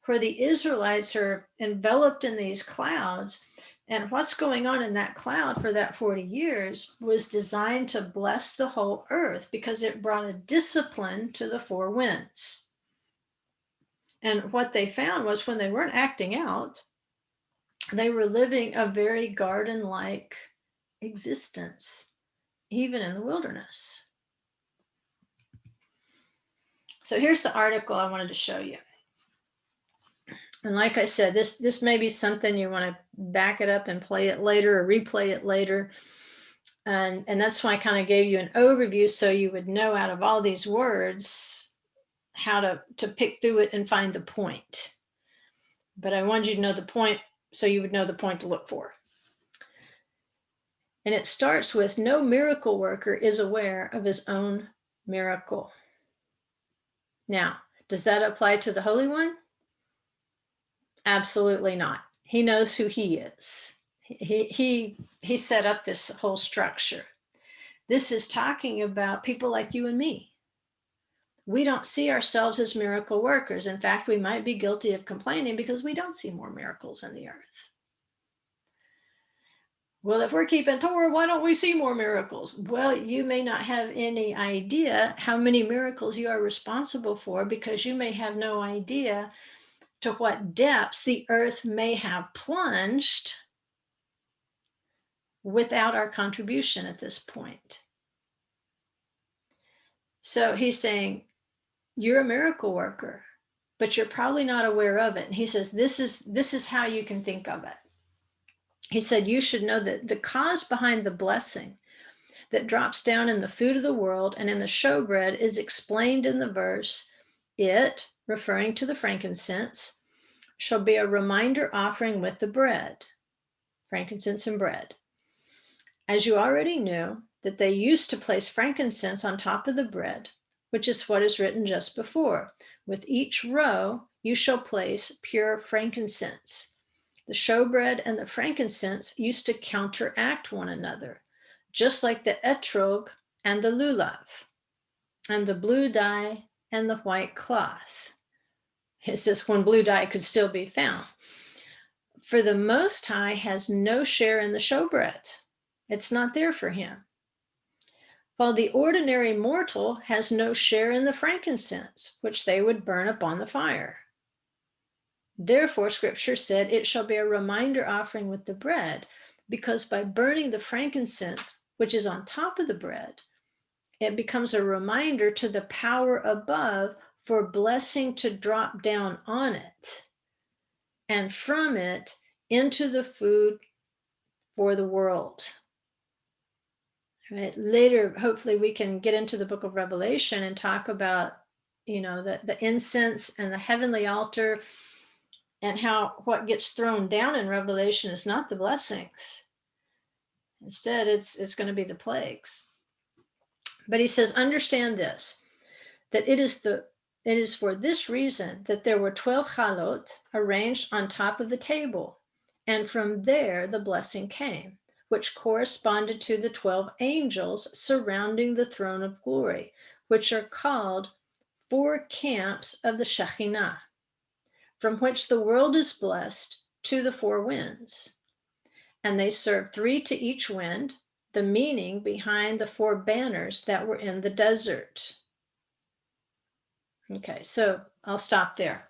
where the Israelites are enveloped in these clouds. And what's going on in that cloud for that 40 years was designed to bless the whole earth, because it brought a discipline to the four winds. And what they found was when they weren't acting out, they were living a very garden-like existence, even in the wilderness. So here's the article I wanted to show you. And like I said, this may be something you want to back it up and play it later or replay it later. And that's why I kind of gave you an overview so you would know out of all these words how to pick through it and find the point. But I wanted you to know the point so you would know the point to look for. And it starts with, no miracle worker is aware of his own miracle. Now, does that apply to the Holy One? Absolutely not. He knows who he is. He set up this whole structure. This is talking about people like you and me. We don't see ourselves as miracle workers. In fact, we might be guilty of complaining because we don't see more miracles in the earth. Well, if we're keeping Torah, why don't we see more miracles? Well, you may not have any idea how many miracles you are responsible for, because you may have no idea to what depths the earth may have plunged without our contribution at this point. So he's saying, you're a miracle worker, but you're probably not aware of it. And he says, this is how you can think of it. He said, you should know that the cause behind the blessing that drops down in the food of the world and in the showbread is explained in the verse, it, referring to the frankincense, shall be a reminder offering with the bread, frankincense and bread. As you already knew, that they used to place frankincense on top of the bread, which is what is written just before. With each row, you shall place pure frankincense. The showbread and the frankincense used to counteract one another, just like the etrog and the lulav, and the blue dye and the white cloth. It says when blue dye could still be found. For the Most High has no share in the showbread. It's not there for him. While the ordinary mortal has no share in the frankincense, which they would burn upon the fire. Therefore, Scripture said, it shall be a reminder offering with the bread, because by burning the frankincense, which is on top of the bread, it becomes a reminder to the power above for blessing to drop down on it, and from it into the food for the world. Right? Later, hopefully, we can get into the book of Revelation and talk about, the incense and the heavenly altar, and how what gets thrown down in Revelation is not the blessings. Instead, it's going to be the plagues. But he says, understand this, that it is for this reason that there were 12 chalot arranged on top of the table, and from there the blessing came, which corresponded to the 12 angels surrounding the throne of glory, which are called 4 camps of the Shekhinah, from which the world is blessed to the 4 winds. And they serve 3 to each wind, the meaning behind the 4 banners that were in the desert. Okay, so I'll stop there.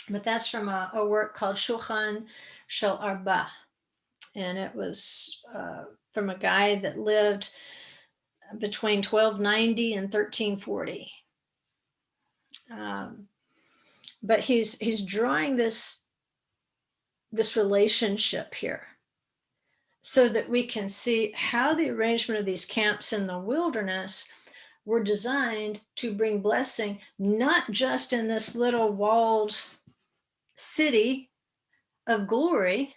But that's from a work called Shulchan Shel Arba. And it was from a guy that lived between 1290 and 1340. But he's drawing this relationship here so that we can see how the arrangement of these camps in the wilderness were designed to bring blessing, not just in this little walled city of glory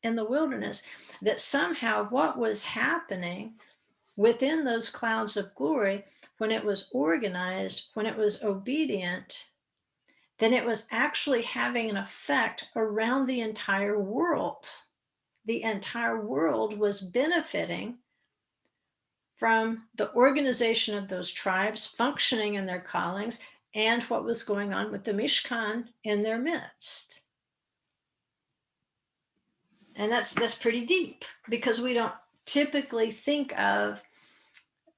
in the wilderness, that somehow what was happening within those clouds of glory, when it was organized, when it was obedient, then it was actually having an effect around the entire world. The entire world was benefiting from the organization of those tribes functioning in their callings and what was going on with the Mishkan in their midst. And that's pretty deep, because we don't typically think of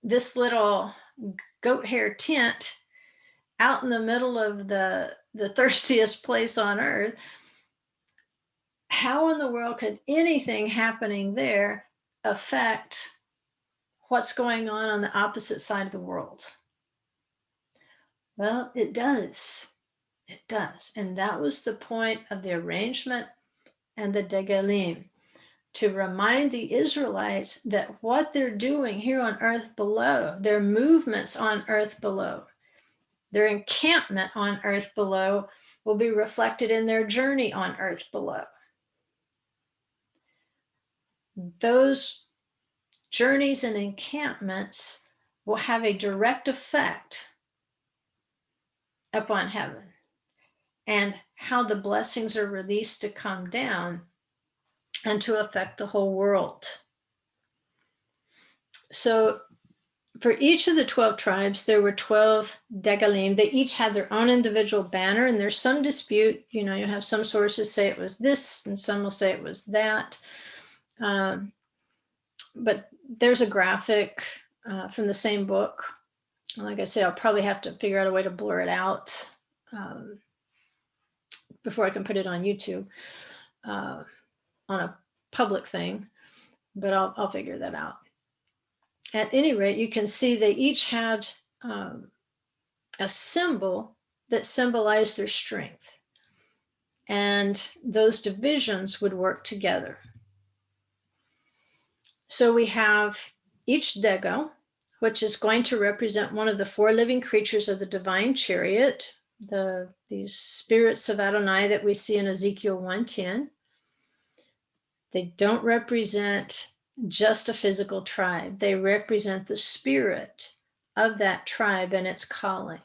this little goat hair tent out in the middle of the thirstiest place on earth. How in the world could anything happening there affect what's going on the opposite side of the world? Well, it does. It does. And that was the point of the arrangement and the Degalim, to remind the Israelites that what they're doing here on earth below, their movements on earth below, their encampment on earth below, will be reflected in their journey on earth below. Those journeys and encampments will have a direct effect upon heaven, and how the blessings are released to come down and to affect the whole world. So for each of the 12 tribes, there were 12 degalim. They each had their own individual banner, and there's some dispute. You have some sources say it was this, and some will say it was that. But there's a graphic from the same book. Like I say, I'll probably have to figure out a way to blur it out before I can put it on YouTube on a public thing, but I'll figure that out. At any rate, you can see they each had a symbol that symbolized their strength, and those divisions would work together. So we have each dego, which is going to represent one of the 4 living creatures of the divine chariot, these spirits of Adonai that we see in Ezekiel 1:10. They don't represent just a physical tribe. They represent the spirit of that tribe and its calling.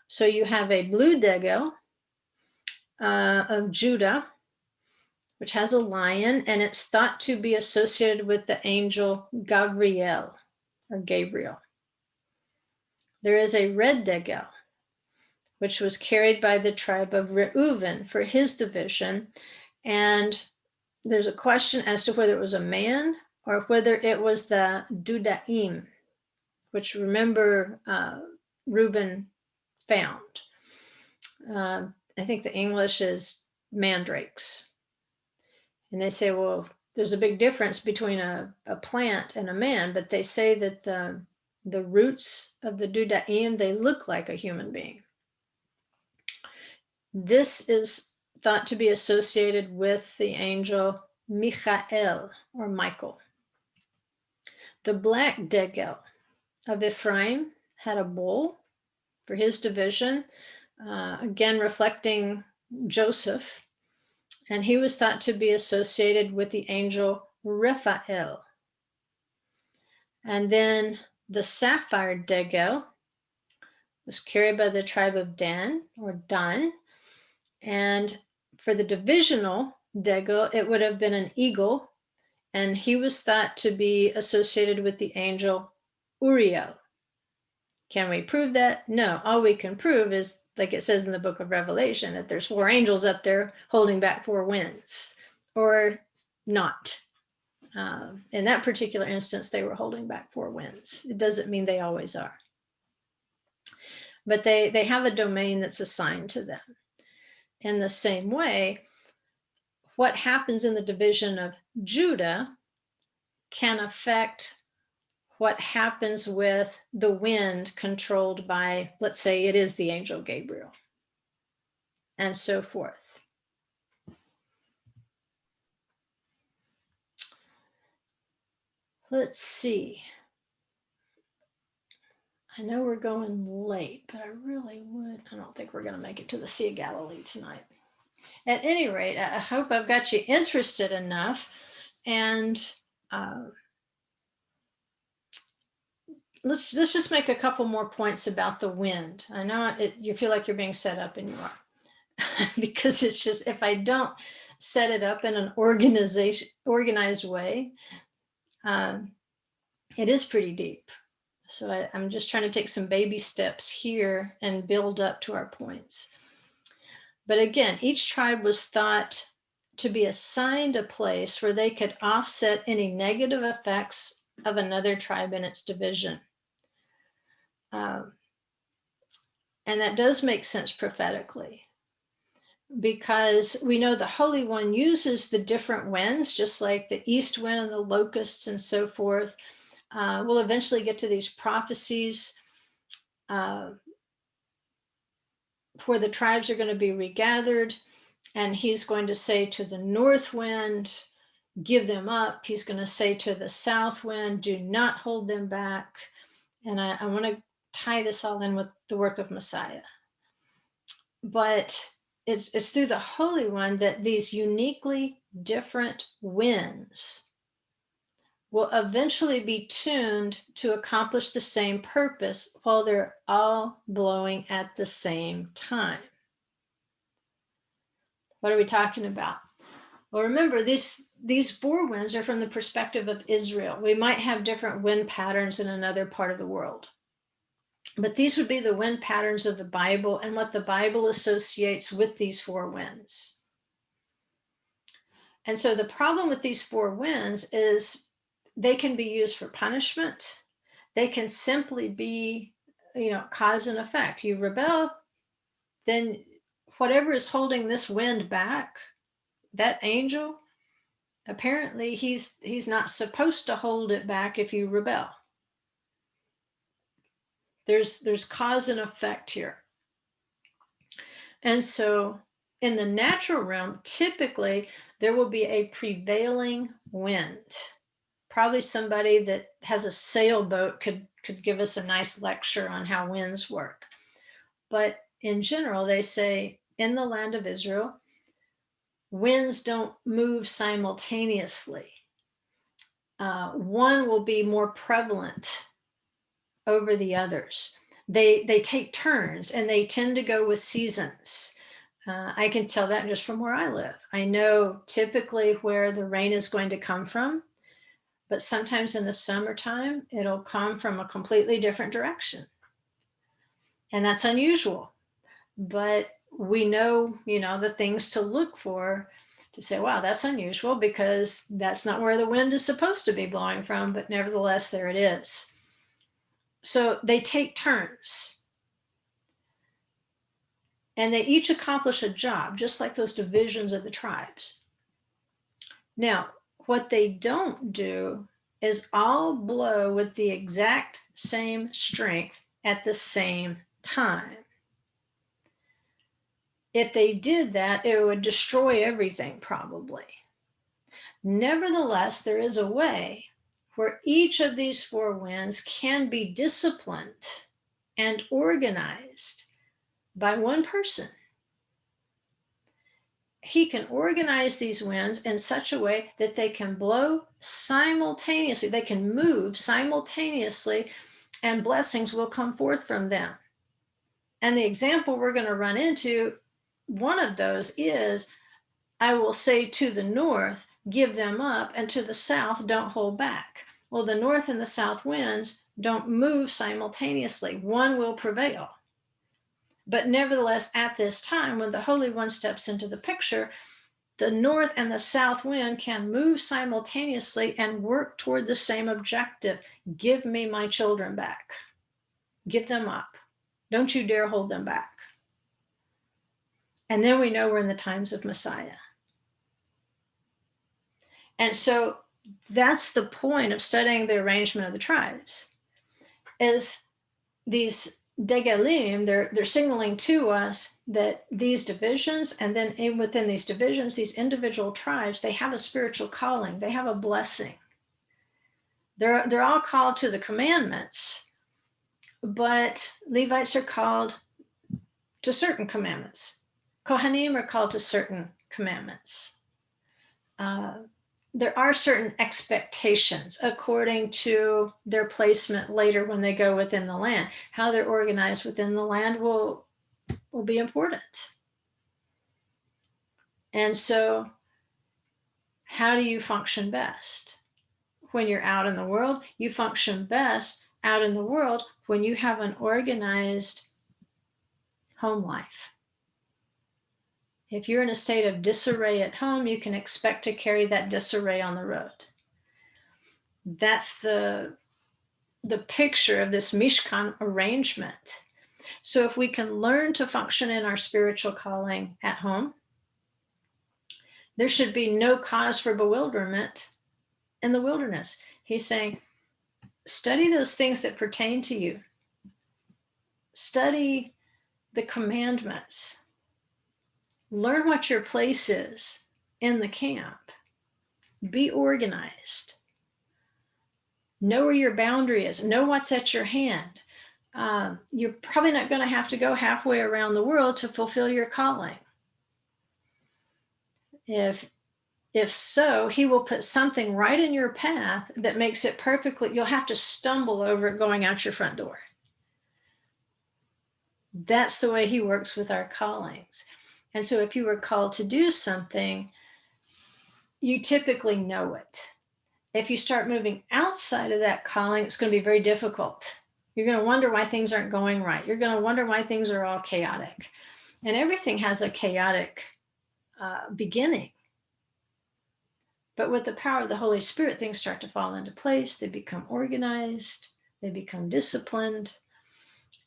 So you have a blue dego of Judah, which has a lion, and it's thought to be associated with the angel Gabriel or Gabriel. There is a red dego, which was carried by the tribe of Reuven for his division, and there's a question as to whether it was a man or whether it was the Dudaim, which, remember, Reuben found. I think the English is mandrakes. And they say, well, there's a big difference between a plant and a man, but they say that the roots of the Dudaim, they look like a human being. This is thought to be associated with the angel Michael or Michael. The black degel of Ephraim had a bull for his division, again reflecting Joseph, and he was thought to be associated with the angel Raphael. And then the sapphire degel was carried by the tribe of Dan or Dan, and for the divisional degel, it would have been an eagle, and he was thought to be associated with the angel Uriel. Can we prove that? No. All we can prove is, like it says in the book of Revelation, that there's 4 angels up there holding back 4 winds, or not. In that particular instance, they were holding back 4 winds. It doesn't mean they always are. But they have a domain that's assigned to them. In the same way, what happens in the division of Judah can affect what happens with the wind controlled by, let's say it is the angel Gabriel, and so forth. Let's see. I know we're going late, but I don't think we're going to make it to the Sea of Galilee tonight. At any rate, I hope I've got you interested enough. And let's just make a couple more points about the wind. I know you feel like you're being set up, and you are. Because it's just, if I don't set it up in an organized way, it is pretty deep. So I'm just trying to take some baby steps here and build up to our points. But again, each tribe was thought to be assigned a place where they could offset any negative effects of another tribe in its division. And that does make sense prophetically, because we know the Holy One uses the different winds, just like the east wind and the locusts and so forth. We'll eventually get to these prophecies where the tribes are going to be regathered, and he's going to say to the north wind, give them up. He's going to say to the south wind, do not hold them back. And I want to tie this all in with the work of Messiah. But it's through the Holy One that these uniquely different winds will eventually be tuned to accomplish the same purpose while they're all blowing at the same time. What are we talking about? Well, remember, these four winds are from the perspective of Israel. We might have different wind patterns in another part of the world, but these would be the wind patterns of the Bible and what the Bible associates with these four winds. And so the problem with these four winds is they can be used for punishment. They can simply be, cause and effect. You rebel, then whatever is holding this wind back, that angel, apparently he's not supposed to hold it back if you rebel. There's cause and effect here. And so in the natural realm, typically there will be a prevailing wind. Probably somebody that has a sailboat could give us a nice lecture on how winds work. But in general, they say in the land of Israel, winds don't move simultaneously. One will be more prevalent over the others. They take turns, and they tend to go with seasons. I can tell that just from where I live. I know typically where the rain is going to come from, but sometimes in the summertime, it'll come from a completely different direction. And that's unusual. But we know, the things to look for to say, wow, that's unusual, because that's not where the wind is supposed to be blowing from, but nevertheless, there it is. So they take turns. And they each accomplish a job, just like those divisions of the tribes. Now, what they don't do is all blow with the exact same strength at the same time. If they did that, it would destroy everything, probably. Nevertheless, there is a way where each of these four winds can be disciplined and organized by one person. He can organize these winds in such a way that they can blow simultaneously, they can move simultaneously, and blessings will come forth from them. And the example we're going to run into, one of those is, I will say to the north, give them up, and to the south, don't hold back. Well, the north and the south winds don't move simultaneously. One will prevail. But nevertheless, at this time, when the Holy One steps into the picture, the north and the south wind can move simultaneously and work toward the same objective. Give me my children back. Give them up. Don't you dare hold them back. And then we know we're in the times of Messiah. And so that's the point of studying the arrangement of the tribes, is these degalim, they're signaling to us that these divisions, and then within these divisions, these individual tribes, they have a spiritual calling, they have a blessing. They're all called to the commandments, but Levites are called to certain commandments. Kohanim are called to certain commandments. There are certain expectations according to their placement later when they go within the land. How they're organized within the land will be important. And so, how do you function best? When you're out in the world, you function best out in the world when you have an organized home life. If you're in a state of disarray at home, you can expect to carry that disarray on the road. That's the picture of this Mishkan arrangement. So if we can learn to function in our spiritual calling at home, there should be no cause for bewilderment in the wilderness. He's saying, study those things that pertain to you. Study the commandments. Learn what your place is in the camp. Be organized. Know where your boundary is. Know what's at your hand. You're probably not going to have to go halfway around the world to fulfill your calling. If so, he will put something right in your path that makes it perfectly, you'll have to stumble over it going out your front door. That's the way he works with our callings. And so if you were called to do something, you typically know it. If you start moving outside of that calling, it's going to be very difficult. You're going to wonder why things aren't going right. You're going to wonder why things are all chaotic. And everything has a chaotic beginning. But with the power of the Holy Spirit, things start to fall into place. They become organized. They become disciplined.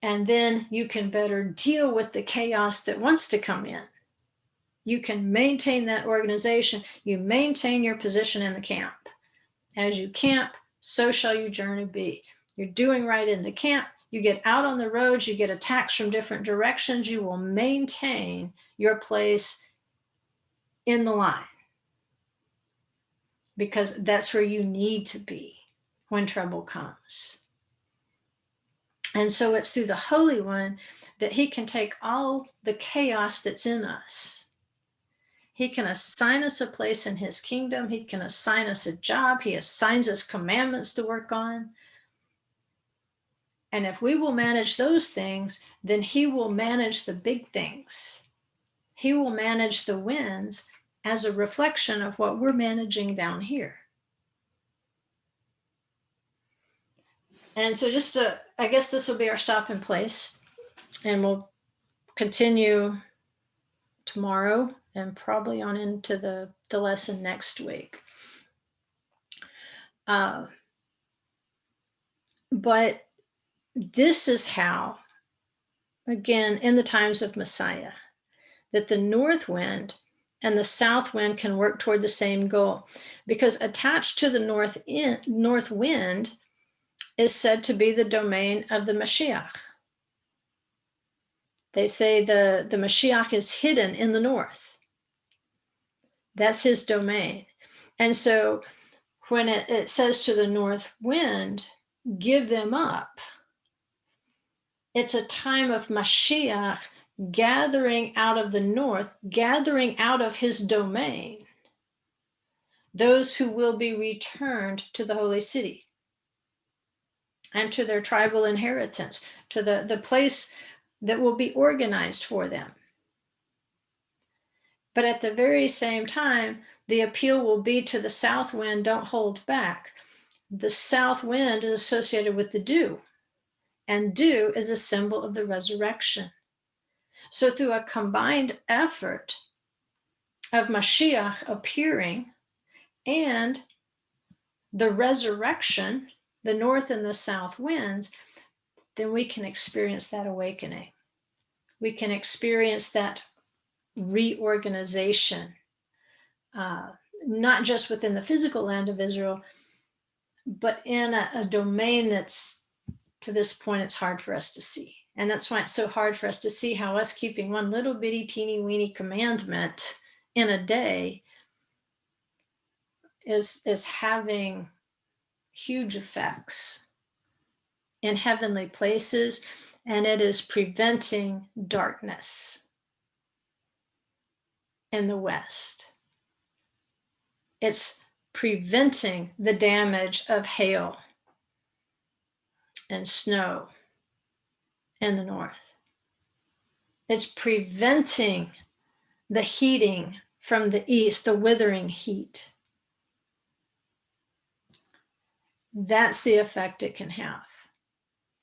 And then you can better deal with the chaos that wants to come in. You can maintain that organization. You maintain your position in the camp. As you camp, so shall your journey be. You're doing right in the camp. You get out on the roads. You get attacks from different directions. You will maintain your place in the line, because that's where you need to be when trouble comes. And so it's through the Holy One that he can take all the chaos that's in us. He can assign us a place in his kingdom. He can assign us a job. He assigns us commandments to work on. And if we will manage those things, then he will manage the big things. He will manage the winds as a reflection of what we're managing down here. And so I guess this will be our stop in place, and we'll continue tomorrow and probably on into the lesson next week. But this is how, again, in the times of Messiah, that the north wind and the south wind can work toward the same goal. Because attached to the north wind is said to be the domain of the Mashiach. They say the Mashiach is hidden in the north. That's his domain. And so when it says to the north wind, give them up, it's a time of Mashiach gathering out of the north, gathering out of his domain, those who will be returned to the holy city and to their tribal inheritance, to the place that will be organized for them. But at the very same time, the appeal will be to the south wind, don't hold back. The south wind is associated with the dew, and dew is a symbol of the resurrection. So through a combined effort of Mashiach appearing and the resurrection, the north and the south winds, then we can experience that awakening. We can experience that reorganization not just within the physical land of Israel, but in a domain that's, to this point, it's hard for us to see. And that's why it's so hard for us to see how us keeping one little bitty teeny weeny commandment in a day is having huge effects in heavenly places, and it is preventing darkness in the West. It's preventing the damage of hail and snow in the north. It's preventing the heating from the east, the withering heat. That's the effect it can have.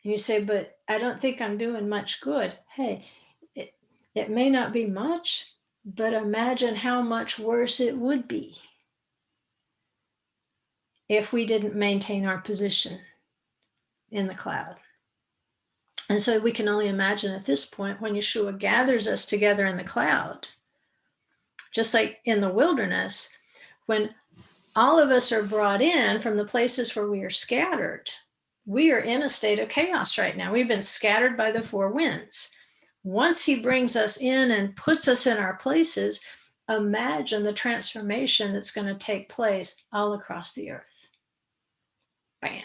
And you say, but I don't think I'm doing much good. Hey, it may not be much, but imagine how much worse it would be if we didn't maintain our position in the cloud. And so we can only imagine at this point when Yeshua gathers us together in the cloud, just like in the wilderness, when all of us are brought in from the places where we are scattered. We are in a state of chaos right now. We've been scattered by the four winds. Once he brings us in and puts us in our places, imagine the transformation that's going to take place all across the earth. Bam.